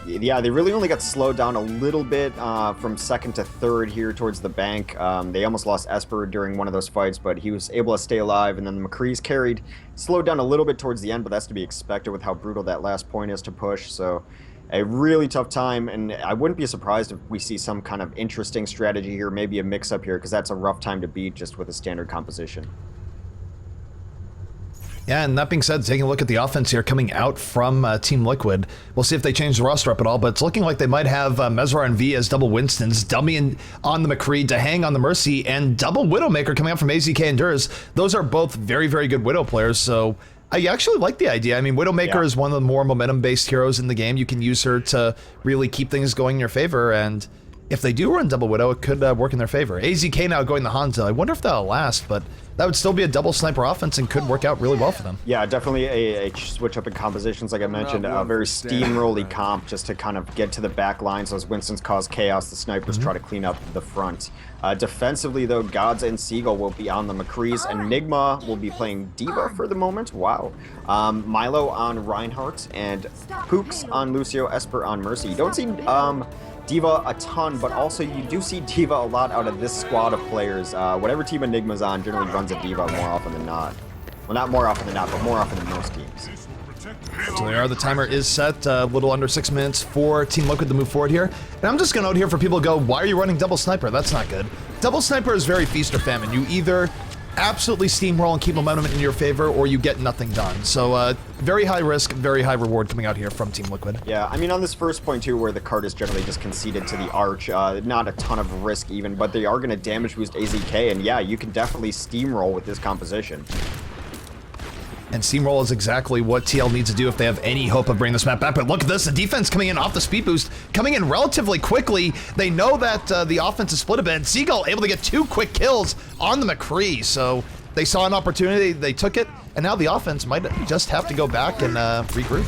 Yeah, they really only got slowed down a little bit from second to third here towards the bank. They almost lost Esper during one of those fights, but he was able to stay alive, and then the McCree's carried, slowed down a little bit towards the end, but that's to be expected with how brutal that last point is to push. So a really tough time, and I wouldn't be surprised if we see some kind of interesting strategy here, maybe a mix-up here, because that's a rough time to beat just with a standard composition. Yeah, and that being said, taking a look at the offense here coming out from Team Liquid, we'll see if they change the roster up at all, but it's looking like they might have Mezrar and V as double Winstons, Dummy on the McCree to hang on the Mercy, and double Widowmaker coming out from AZK and Durs. Those are both very, very good Widow players, so I actually like the idea. I mean, Widowmaker is one of the more momentum-based heroes in the game. You can use her to really keep things going in your favor, and if they do run double Widow, it could work in their favor. AZK now going the Hanzo. I wonder if that'll last, but that would still be a double sniper offense and could work out really well for them. Yeah, definitely a switch up in compositions, like I mentioned, a very steamrolly comp just to kind of get to the back lines. Those Winstons cause chaos, the snipers try to clean up the front. Defensively, though, Gods and Seagull will be on the McCrees. Enigma will be playing Diva for the moment. Wow. Milo on Reinhardt and Pooks on Lucio, Esper on Mercy. You don't see Diva a ton, but also you do see Diva a lot out of this squad of players. Whatever team Enigma's on generally runs a Diva more often than not. Well, not more often than not, but more often than most teams. So there are, the timer is set, a little under 6 minutes for Team Liquid to move forward here. And I'm just gonna note here for people to go, why are you running double sniper? That's not good. Double sniper is very feast or famine. You either absolutely steamroll and keep momentum in your favor, or you get nothing done. So very high risk, very high reward coming out here from Team Liquid. Yeah, I mean, on this first point too, where the card is generally just conceded to the Arch, not a ton of risk even, but they are going to damage boost AZK, and yeah, you can definitely steamroll with this composition. And steamroll is exactly what TL needs to do if they have any hope of bringing this map back. But look at this, the defense coming in off the speed boost, coming in relatively quickly. They know that the offense is split a bit, and Seagull able to get 2 quick kills on the McCree. So they saw an opportunity, they took it, and now the offense might just have to go back and regroup.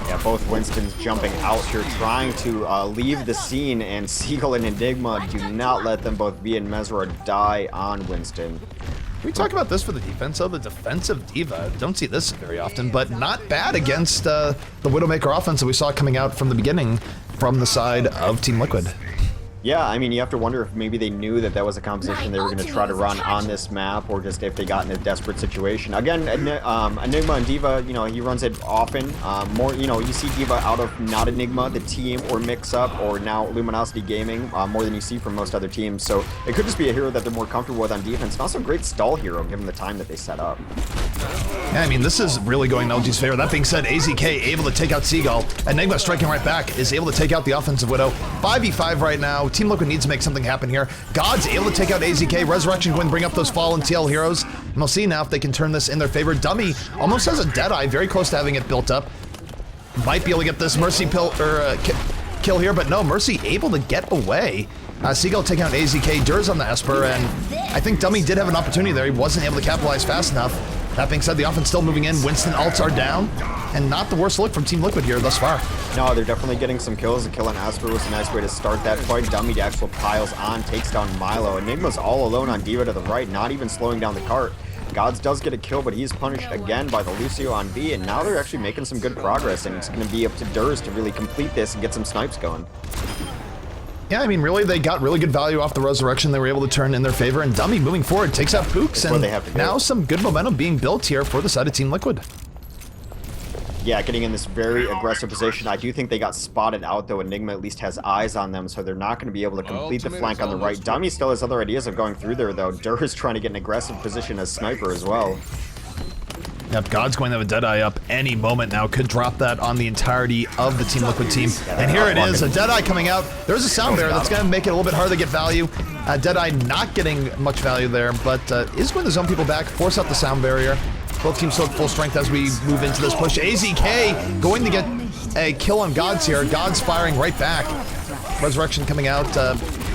Yeah, both Winstons jumping out here, trying to leave the scene, and Seagull and Enigma do not let them both be in Mesra die on Winston. Can we talk about this for the defense, though? The defensive diva, don't see this very often, but not bad against the Widowmaker offense that we saw coming out from the beginning from the side of Team Liquid. Yeah, I mean, you have to wonder if maybe they knew that that was a composition they were going to try to run on this map, or just if they got in a desperate situation. Again, Enigma and Diva, you know, he runs it often. More, you know, you see Diva out of not Enigma, the team, or Mix-Up, or now Luminosity Gaming, more than you see from most other teams. So it could just be a hero that they're more comfortable with on defense, and also a great stall hero, given the time that they set up. Yeah, I mean, this is really going in LG's favor. That being said, AZK able to take out Seagull. Enigma striking right back, is able to take out the offensive Widow. 5v5 right now. Team Liquid needs to make something happen here. God's able to take out AZK. Resurrection going to bring up those fallen TL heroes. And we'll see now if they can turn this in their favor. Dummy almost has a Deadeye, very close to having it built up. Might be able to get this Mercy kill here, but no, Mercy able to get away. Seagull taking out AZK, Durs on the Esper, and I think Dummy did have an opportunity there. He wasn't able to capitalize fast enough. That being said, the offense still moving in. Winston ults are down, and not the worst look from Team Liquid here thus far. No, they're definitely getting some kills. A kill on Asper was a nice way to start that fight. Dummy to actual piles on, takes down Milo. Enigma's all alone on Diva to the right, not even slowing down the cart. Gods does get a kill, but he's punished again by the Lucio on B, and now they're actually making some good progress, and it's going to be up to Durs to really complete this and get some snipes going. Yeah, I mean, really, they got really good value off the Resurrection. They were able to turn in their favor, and Dummy moving forward takes out Pooks, and now some good momentum being built here for the side of Team Liquid. Yeah, getting in this very aggressive position. I do think they got spotted out, though. Enigma at least has eyes on them, so they're not going to be able to complete the flank on the right. Dummy still has other ideas of going through there, though. Dur is trying to get an aggressive position as sniper as well. Yep, God's going to have a Deadeye up any moment now. Could drop that on the entirety of the Team Liquid team. And here it is, a Deadeye coming out. There's a sound barrier that's going to make it a little bit harder to get value. Deadeye not getting much value there, but is going to zone people back, force out the sound barrier. Both teams still at full strength as we move into this push. AZK going to get a kill on Gods here. Gods firing right back. Resurrection coming out.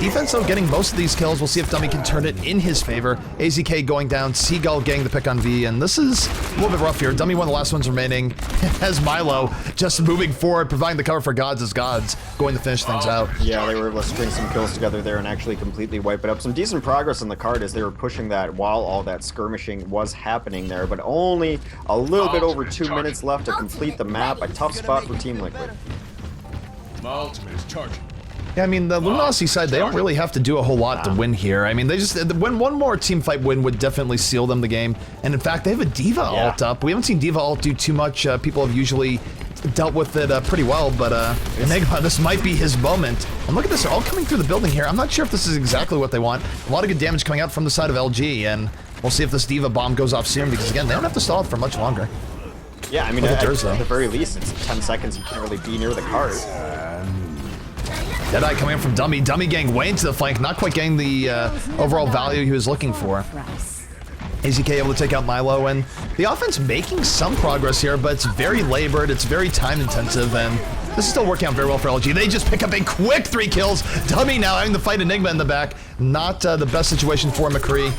Defense, though, getting most of these kills. We'll see if Dummy can turn it in his favor. AZK going down. Seagull getting the pick on V, and this is a little bit rough here. Dummy one of the last ones remaining. As Milo just moving forward, providing the cover for Gods as Gods going to finish things out. Yeah, they were able to string some kills together there and actually completely wipe it up. Some decent progress on the card as they were pushing that while all that skirmishing was happening there, but only a little bit over 2 minutes left to complete the map. A tough spot for Team Liquid. My ultimate is charging. Yeah, I mean, the Luminosity side, they don't really have to do a whole lot to win here. I mean, they just, when one more team fight win would definitely seal them the game. And in fact, they have a Diva ult up. We haven't seen Diva ult do too much. People have usually dealt with it pretty well, but Enigma, this might be his moment. And look at this, they're all coming through the building here. I'm not sure if this is exactly what they want. A lot of good damage coming out from the side of LG, and we'll see if this Diva bomb goes off soon, because again, they don't have to stall it for much longer. Yeah, I mean, at the very least, it's 10 seconds. You can't really be near the cart. Deadeye coming in from Dummy. Dummy getting way into the flank, not quite getting the overall value he was looking for. AZK able to take out Milo, and the offense making some progress here, but it's very labored, it's very time intensive, and this is still working out very well for LG. They just pick up a quick 3 kills. Dummy now having to fight Enigma in the back. Not the best situation for McCree.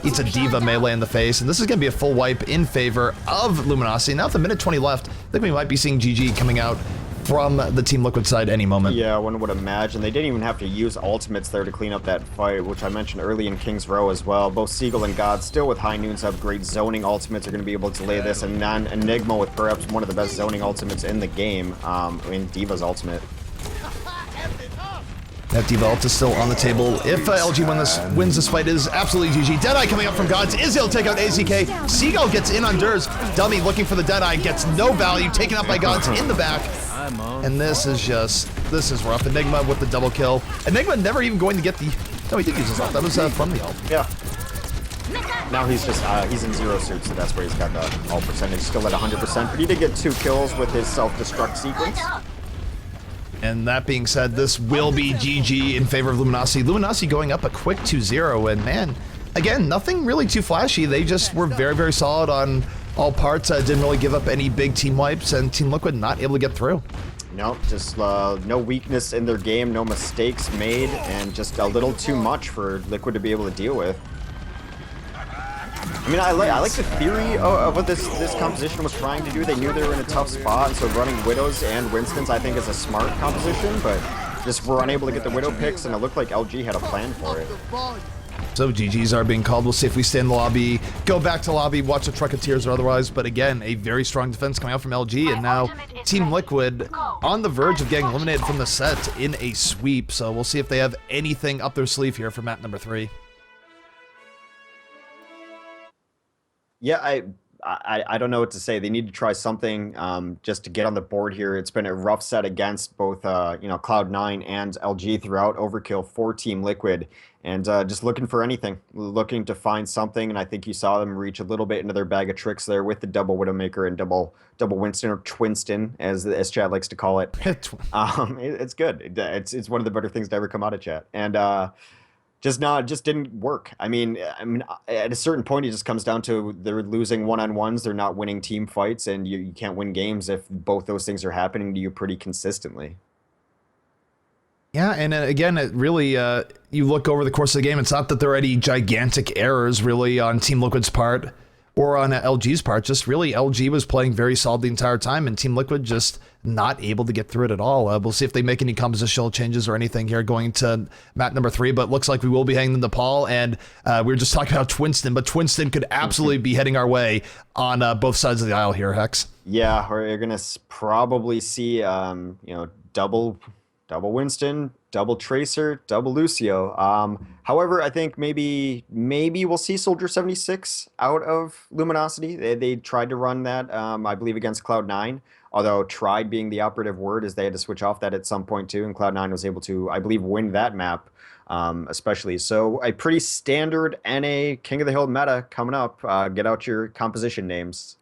Eats a Diva melee in the face, and this is going to be a full wipe in favor of Luminosity. Now with a minute 20 left, I think we might be seeing GG coming out from the Team Liquid side any moment. Yeah, one would imagine. They didn't even have to use ultimates there to clean up that fight, which I mentioned early in King's Row as well. Both Seagull and God, still with high noons, have great zoning ultimates, are going to be able to delay this, and Enigma with perhaps one of the best zoning ultimates in the game, in Diva's ultimate. That Diva ult is still on the table. If LG wins this fight, it is absolutely GG. Deadeye coming up from Gods is able to take out AZK. Seagull gets in on Durs. Dummy looking for the Deadeye, gets no value, taken out by Gods in the back. And this is rough. Enigma with the double kill. Enigma never even going to get the... No, he did use his ult. That was from the ult. Yeah. Now he's just, he's in 0 suit, so that's where he's got the ult percentage still at 100%. But he did get 2 kills with his self-destruct sequence. And that being said, this will be GG in favor of Luminosity. Luminosity going up a quick 2-0, and man, again, nothing really too flashy. They just were very, very solid on all parts. Didn't really give up any big team wipes, and Team Liquid not able to get through. Nope, just no weakness in their game, no mistakes made, and just a little too much for Liquid to be able to deal with. I mean, I like the theory of what this composition was trying to do. They knew they were in a tough spot, so running Widows and Winstons I think is a smart composition, but just were unable to get the Widow picks, and it looked like LG had a plan for it. So GGs are being called. We'll see if we stay in the lobby, go back to lobby, watch the Truck of Tears or otherwise, but again, a very strong defense coming out from LG, and now Team Liquid on the verge of getting eliminated from the set in a sweep, so we'll see if they have anything up their sleeve here for map number 3. Yeah, I don't know what to say. They need to try something just to get on the board here. It's been a rough set against both you know, Cloud9 and LG throughout Overkill for Team Liquid, and just looking for anything, looking to find something. And I think you saw them reach a little bit into their bag of tricks there with the double Widowmaker and double Winston, or Twinston as Chad likes to call it. It's good. It's one of the better things to ever come out of chat, and just didn't work. I mean, at a certain point, it just comes down to they're losing one-on-ones, they're not winning team fights, and you can't win games if both those things are happening to you pretty consistently. Yeah, and again, it really, you look over the course of the game, it's not that there are any gigantic errors really on Team Liquid's part or on LG's part, just really LG was playing very solid the entire time, and Team Liquid just not able to get through it at all. We'll see if they make any compositional changes or anything here going to map number 3, but looks like we will be heading them to Paul, and we were just talking about Twinston, but Twinston could absolutely be heading our way on both sides of the aisle here, Hex. Yeah, we're going to probably see, you know, double Winston, double Tracer, double Lucio. However, I think maybe we'll see Soldier 76 out of Luminosity. They tried to run that, I believe, against Cloud9. Although tried being the operative word, as they had to switch off that at some point too, and Cloud9 was able to, I believe, win that map, especially. So a pretty standard NA King of the Hill meta coming up. Get out your composition names.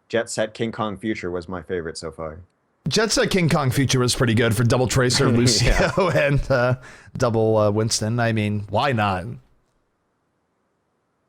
Jet Set King Kong Future was my favorite so far. Jet Set King Kong Future was pretty good for double Tracer, Lucio, yeah. And double Winston. I mean, why not?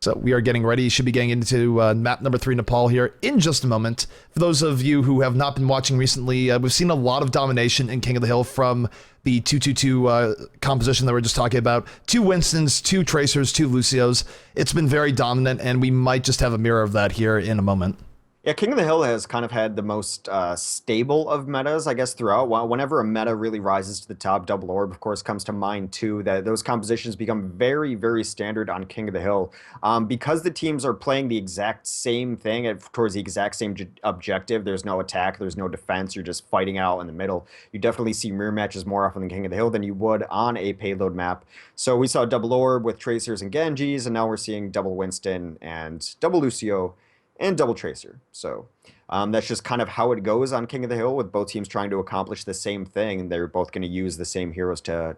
So we are getting ready, should be getting into map number 3, Nepal here in just a moment. For those of you who have not been watching recently, we've seen a lot of domination in King of the Hill from the 2-2-2 composition that we are just talking about. 2 Winstons, 2 Tracers, 2 Lucios. It's been very dominant, and we might just have a mirror of that here in a moment. Yeah, King of the Hill has kind of had the most stable of metas, I guess, throughout. Whenever a meta really rises to the top, Double Orb, of course, comes to mind, too. That those compositions become very, very standard on King of the Hill. Because the teams are playing the exact same thing towards the exact same objective, there's no attack, there's no defense, you're just fighting out in the middle. You definitely see mirror matches more often than King of the Hill than you would on a payload map. So we saw Double Orb with Tracers and Genjis, and now we're seeing Double Winston and Double Lucio and double Tracer. So that's just kind of how it goes on King of the Hill, with both teams trying to accomplish the same thing, and they're both going to use the same heroes to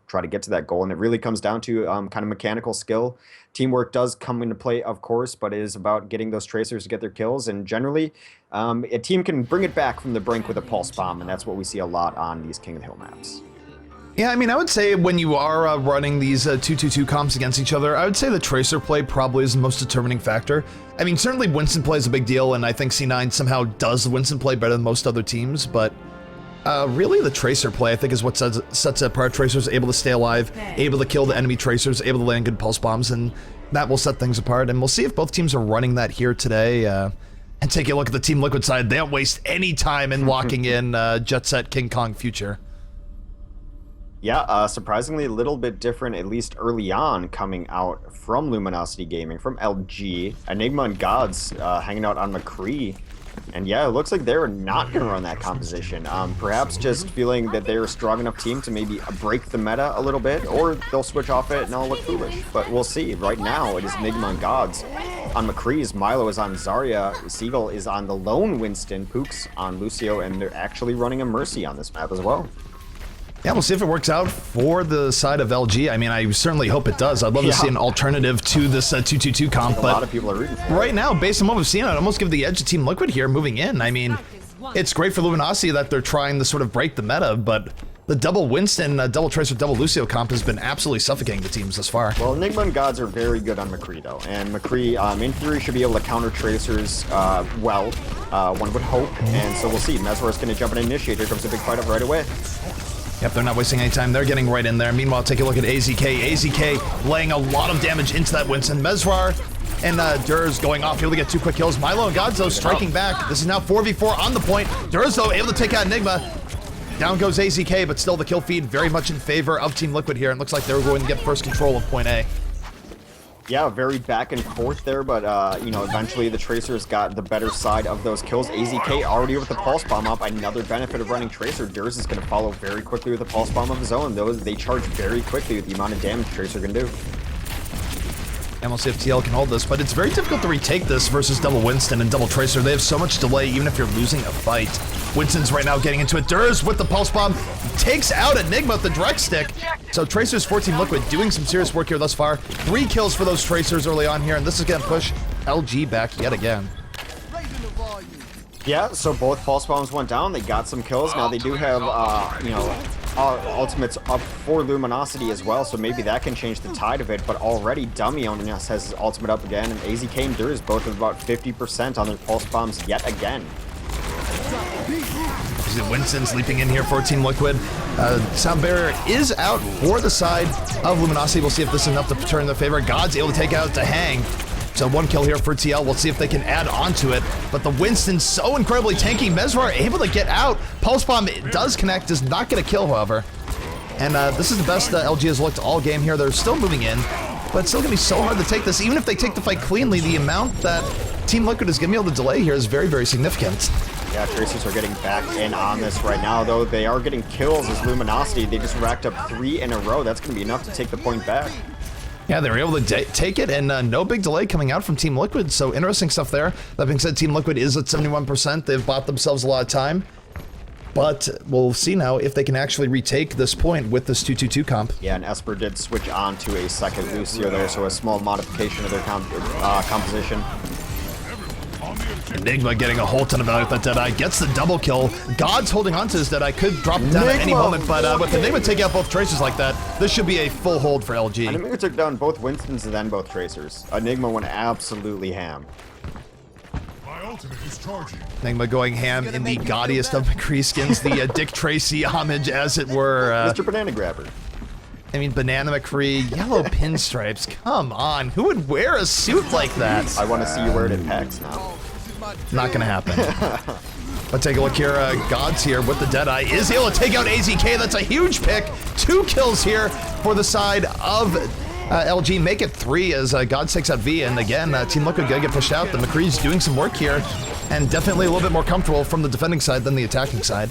try to get to that goal. And it really comes down to kind of mechanical skill. Teamwork does come into play, of course, but it is about getting those Tracers to get their kills, and generally a team can bring it back from the brink with a pulse bomb, and that's what we see a lot on these King of the Hill maps. Yeah, I mean, I would say when you are running these 2-2-2 comps against each other, I would say the Tracer play probably is the most determining factor. I mean, certainly Winston play is a big deal, and I think C9 somehow does the Winston play better than most other teams, but really the Tracer play, I think, is what sets it apart. Tracer's able to stay alive, able to kill the enemy Tracers, able to land good pulse bombs, and that will set things apart. And we'll see if both teams are running that here today. And take a look at the Team Liquid side. They don't waste any time in locking in Jet Set King Kong Future. Yeah, surprisingly a little bit different, at least early on, coming out from Luminosity Gaming, from LG. Enigma and Gods hanging out on McCree. And yeah, it looks like they're not going to run that composition. Perhaps just feeling that they're a strong enough team to maybe break the meta a little bit, or they'll switch off it and it'll look foolish. But we'll see. Right now, it is Enigma and Gods on McCree's, Milo is on Zarya, Seagull is on the lone Winston, Pooks on Lucio, and they're actually running a Mercy on this map as well. Yeah, we'll see if it works out for the side of LG. I mean, I certainly hope it does. I'd love to see an alternative to this 2-2-2 comp, A but lot of people are rooting for right it. now, based on what we've seen, I'd almost give the edge to Team Liquid here moving in. I mean, it's great for Luminosity that they're trying to sort of break the meta, but the double Winston, double Tracer, double Lucio comp has been absolutely suffocating the teams thus far. Well, Enigma and Gods are very good on McCree, though, and McCree, in theory, should be able to counter Tracers well, one would hope, and so we'll see. Meswar's going to jump and initiate. Here comes a big fight up right away. Yep, they're not wasting any time. They're getting right in there. Meanwhile, take a look at AZK. AZK laying a lot of damage into that Winston. Meswar and Durs going off, able to get 2 quick kills. Milo and Godzo striking back. This is now 4v4 on the point. Durs, though, able to take out Enigma. Down goes AZK, but still the kill feed very much in favor of Team Liquid here. And looks like they're going to get first control of point A. Yeah, very back and forth there, but, you know, eventually the Tracers got the better side of those kills. AZK already with the Pulse Bomb up. Another benefit of running Tracer. Durs is going to follow very quickly with a Pulse Bomb of his own. They charge very quickly with the amount of damage Tracer can do. And we'll see if TL can hold this, but it's very difficult to retake this versus double Winston and double Tracer. They have so much delay, even if you're losing a fight. Winston's right now getting into it. Durs with the Pulse Bomb takes out Enigma with the direct stick. So Tracers for Team Liquid doing some serious work here thus far. 3 kills for those Tracers early on here, and this is going to push LG back yet again. Yeah, so both Pulse Bombs went down. They got some kills. Now they do have, you know, ultimates up for Luminosity as well, so maybe that can change the tide of it, but already Dummy on has his ultimate up again, and AZK and Durs both have about 50% on their Pulse Bombs yet again. Winston's leaping in here for Team Liquid. Sound Barrier is out for the side of Luminosity. We'll see if this is enough to turn in their favor. God's able to take out the Hang. So 1 kill here for TL. We'll see if they can add on to it. But the Winston's so incredibly tanky. Meswar able to get out. Pulse Bomb does connect, does not get a kill, however. And this is the best LG has looked all game here. They're still moving in, but it's still going to be so hard to take this. Even if they take the fight cleanly, the amount that Team Liquid is going to be able to delay here is very, very significant. Yeah, Tracers are getting back in on this right now, though. They are getting kills as Luminosity. They just racked up 3 in a row. That's going to be enough to take the point back. Yeah, they were able to take it, and no big delay coming out from Team Liquid, so interesting stuff there. That being said, Team Liquid is at 71%. They've bought themselves a lot of time, but we'll see now if they can actually retake this point with this 2-2-2 comp. Yeah, and Esper did switch on to a second Lucio there, so a small modification of their composition. Enigma getting a whole ton of value with that Deadeye, gets the double kill. God's holding on to his Deadeye, could drop it down at any moment, but with Enigma taking out both Tracers like that, this should be a full hold for LG. Enigma took down both Winstons and then both Tracers. Enigma went absolutely ham. My ultimate is charging. Enigma going ham in the gaudiest of McCree skins, the Dick Tracy homage, as it were. Mr. Banana Grabber. I mean, Banana McCree, yellow pinstripes, come on. Who would wear a suit like that? I want to see you wear it at PAX now. Not gonna happen. But take a look here, Gods here with the Deadeye is able to take out AZK. That's a huge pick. 2 kills here for the side of LG. Make it 3 as Gods takes out V. And again, Team Liquid gonna get pushed out. The McCree's doing some work here, and definitely a little bit more comfortable from the defending side than the attacking side.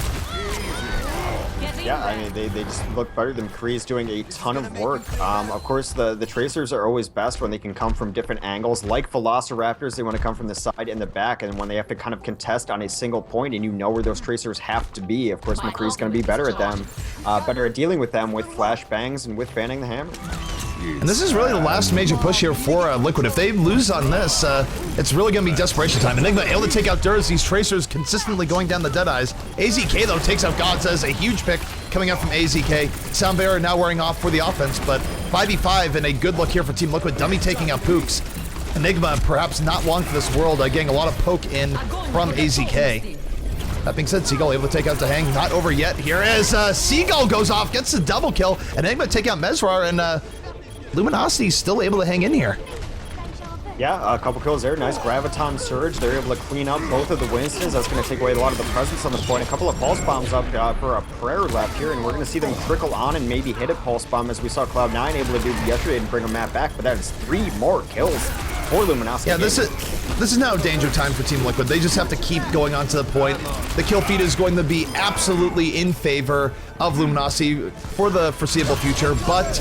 Yeah, I mean, they just look better than McCree's doing a ton of work. Of course, the Tracers are always best when they can come from different angles. Like Velociraptors, they want to come from the side and the back, and when they have to kind of contest on a single point and you know where those Tracers have to be, of course, McCree's going to be better at them, better at dealing with them with flashbangs and with fanning the hammer. And this is really the last major push here for Liquid. If they lose on this, it's really going to be desperation time. Enigma able to take out Durs. These Tracers consistently going down the Deadeyes. AZK, though, takes out Gods as a huge pick coming up from AZK. Soundbearer now wearing off for the offense, but 5v5 and a good look here for Team Liquid. Dummy taking out Pooks. Enigma perhaps not long for this world, getting a lot of poke in from AZK. That being said, Seagull able to take out the Hang. Not over yet. Here is Seagull goes off, gets the double kill. Enigma take out Mesrar, and Luminosity still able to hang in here. Yeah, a couple kills there. Nice Graviton Surge. They're able to clean up both of the Winstons. That's going to take away a lot of the presence on the point. A couple of Pulse Bombs up for a prayer left here, and we're going to see them trickle on and maybe hit a Pulse Bomb as we saw Cloud9 able to do yesterday and bring a map back, but that is 3 more kills for Luminosity. Yeah, this is now danger time for Team Liquid. They just have to keep going on to the point. The kill feed is going to be absolutely in favor of Luminosity for the foreseeable future, but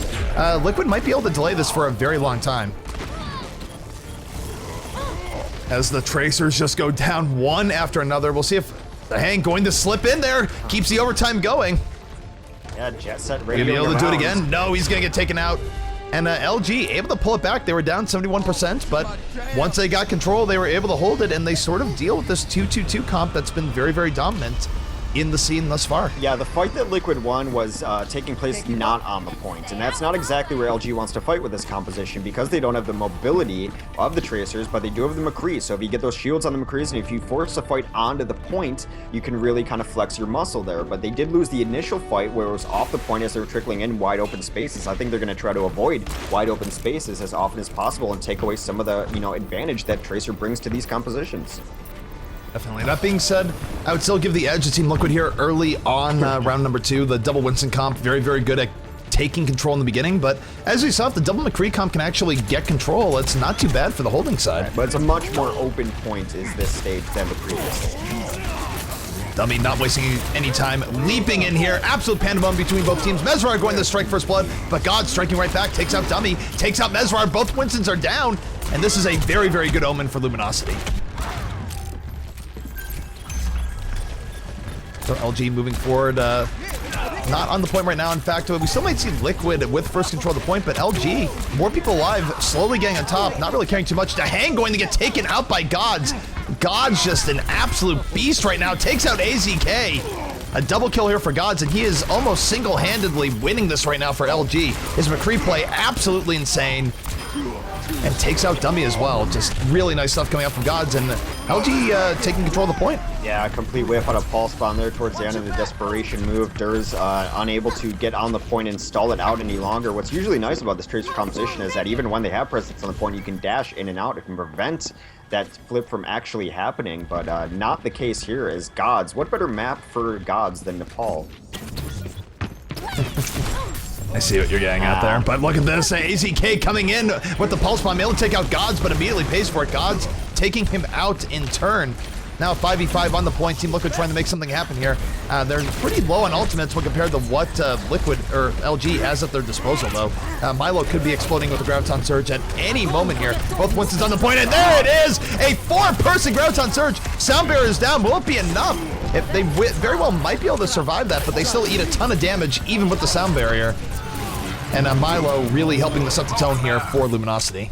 Liquid might be able to delay this for a very long time. As the Tracers just go down one after another. We'll see if the Hang going to slip in there, keeps the overtime going. Yeah, Jet Set ready Gonna be able to do it rounds. again? No, he's gonna get taken out. And LG able to pull it back. They were down 71%, but once they got control, they were able to hold it, and they sort of deal with this 2-2-2 comp that's been very, very dominant in the scene thus far. Yeah, the fight that Liquid won was taking place not on the point, and that's not exactly where LG wants to fight with this composition because they don't have the mobility of the Tracers, but they do have the McCree. So if you get those shields on the McCrees and if you force a fight onto the point, you can really kind of flex your muscle there. But they did lose the initial fight where it was off the point as they were trickling in wide open spaces. I think they're going to try to avoid wide open spaces as often as possible and take away some of the advantage that Tracer brings to these compositions. Definitely. That being said, I would still give the edge to Team Liquid here early on round number 2. The double Winston comp, very, very good at taking control in the beginning, but as we saw, if the double McCree comp can actually get control, it's not too bad for the holding side. But it's a much more open point is this stage than the previous stage. Dummy not wasting any time, leaping in here. Absolute pandemonium between both teams. Mesrar going to strike first blood, but God striking right back, takes out Dummy, takes out Mesrar. Both Winstons are down, and this is a very, very good omen for Luminosity. So LG moving forward, not on the point right now. In fact, we still might see Liquid with first control of the point, but LG, more people alive, slowly getting on top, not really caring too much. The Hang going to get taken out by Gods. Gods just an absolute beast right now, takes out AZK. A double kill here for Gods, and he is almost single-handedly winning this right now for LG. His McCree play absolutely insane. And takes out Dummy as well. Just really nice stuff coming out from Gods, and LG taking control of the point. Yeah, complete whiff on a pulse bomb there towards the end of the desperation move. Durs unable to get on the point and stall it out any longer. What's usually nice about this Tracer composition is that even when they have presence on the point, you can dash in and out. It can prevent that flip from actually happening, but not the case here as Gods. What better map for Gods than Nepal? I see what you're getting at there, but look at this. AZK coming in with the pulse bomb, able to take out Gods, but immediately pays for it. Gods taking him out in turn. Now 5v5 on the point. Team Liquid trying to make something happen here. They're pretty low on ultimates when compared to what Liquid or LG has at their disposal, though. Milo could be exploding with a Graviton Surge at any moment here. Both Winston's on the point, and there it is! A 4-person Graviton Surge. Soundbearer is down. Will it be enough? If they very well might be able to survive that, but they still eat a ton of damage even with the sound barrier. And Milo really helping this up the tone here for Luminosity.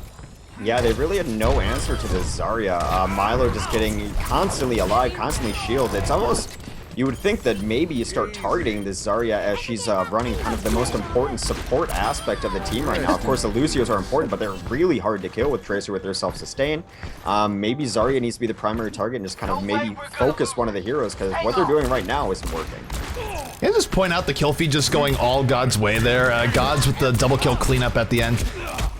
Yeah, they really had no answer to this Zarya. Milo just getting constantly alive, constantly shielded. It's almost, you would think that maybe you start targeting this Zarya as she's running kind of the most important support aspect of the team right now. Of course, the Lucios are important, but they're really hard to kill with Tracer with their self-sustain. Maybe Zarya needs to be the primary target and just kind of maybe focus one of the heroes, because what they're doing right now isn't working. Can I just point out the kill feed just going all God's way there? Gods with the double kill cleanup at the end.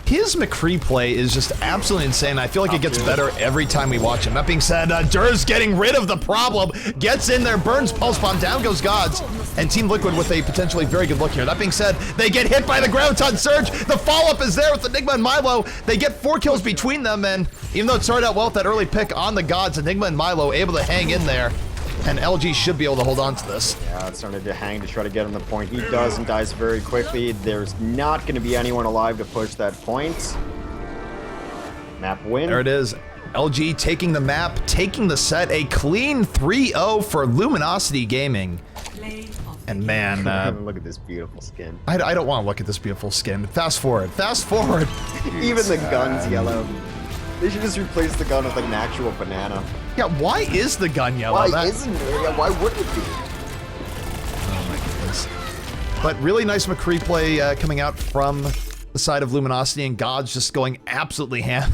His McCree play is just absolutely insane. I feel like it gets better every time we watch him. That being said, Durs getting rid of the problem. Gets in there, burns Pulse Bomb, down goes Gods. And Team Liquid with a potentially very good look here. That being said, they get hit by the Graviton Surge. The follow-up is there with Enigma and Milo. They get 4 kills between them, and even though it started out well with that early pick on the Gods, Enigma and Milo able to hang in there. And LG should be able to hold on to this. Yeah, it's starting to hang to try to get on the point. He does and dies very quickly. There's not going to be anyone alive to push that point. Map win. There it is. LG taking the map, taking the set. A clean 3-0 for Luminosity Gaming. Play of And man, look at this beautiful skin. I don't want to look at this beautiful skin. Fast forward. Fast forward. Even the gun's yellow. They should just replace the gun with like an actual banana. Yeah, why is the gun yellow? Why isn't it? Yeah, why wouldn't it be? Oh my goodness. But really nice McCree play coming out from the side of Luminosity, and God's just going absolutely ham.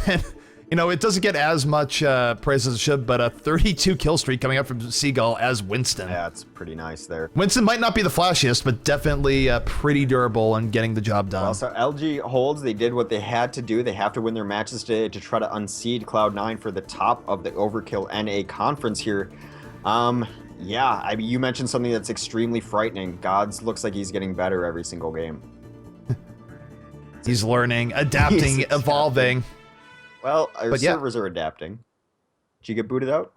You know, it doesn't get as much praise as it should, but a 32 kill streak coming out from Seagull as Winston. Yeah, it's pretty nice there. Winston might not be the flashiest, but definitely pretty durable and getting the job done. Well, so LG holds, they did what they had to do. They have to win their matches today to try to unseed Cloud9 for the top of the Overkill NA conference here. Yeah, I mean, you mentioned something that's extremely frightening. Gods looks like he's getting better every single game. He's learning, adapting, evolving. Well, our servers are adapting. Did you get booted out?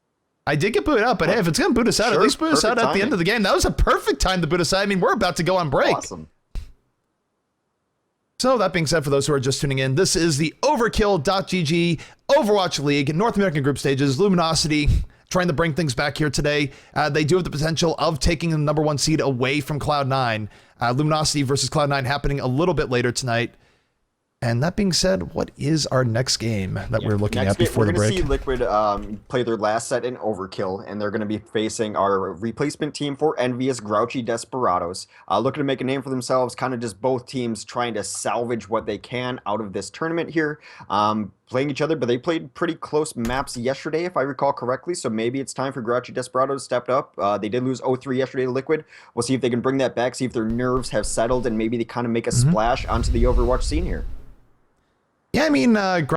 I did get booted out, but hey, if it's going to boot us out, Sure, at least boot us out perfect at the end of the game. That was a perfect time to boot us out. I mean, we're about to go on break. Awesome. So that being said, for those who are just tuning in, this is the Overkill.gg Overwatch League North American group stages. Luminosity trying to bring things back here today. They do have the potential of taking the #1 seed away from Cloud9. Luminosity versus Cloud9 happening a little bit later tonight. And that being said, what is our next game that we're looking at before the break? We're going to see Liquid play their last set in Overkill, and they're going to be facing our replacement team for Envious Grouchy Desperados. Looking to make a name for themselves, kind of just both teams trying to salvage what they can out of this tournament here. Playing each other, but they played pretty close maps yesterday, if I recall correctly, so maybe it's time for Grouchy Desperados to step up. They did lose 0-3 yesterday to Liquid. We'll see if they can bring that back, see if their nerves have settled, and maybe they kind of make a splash onto the Overwatch scene here. Yeah, I mean,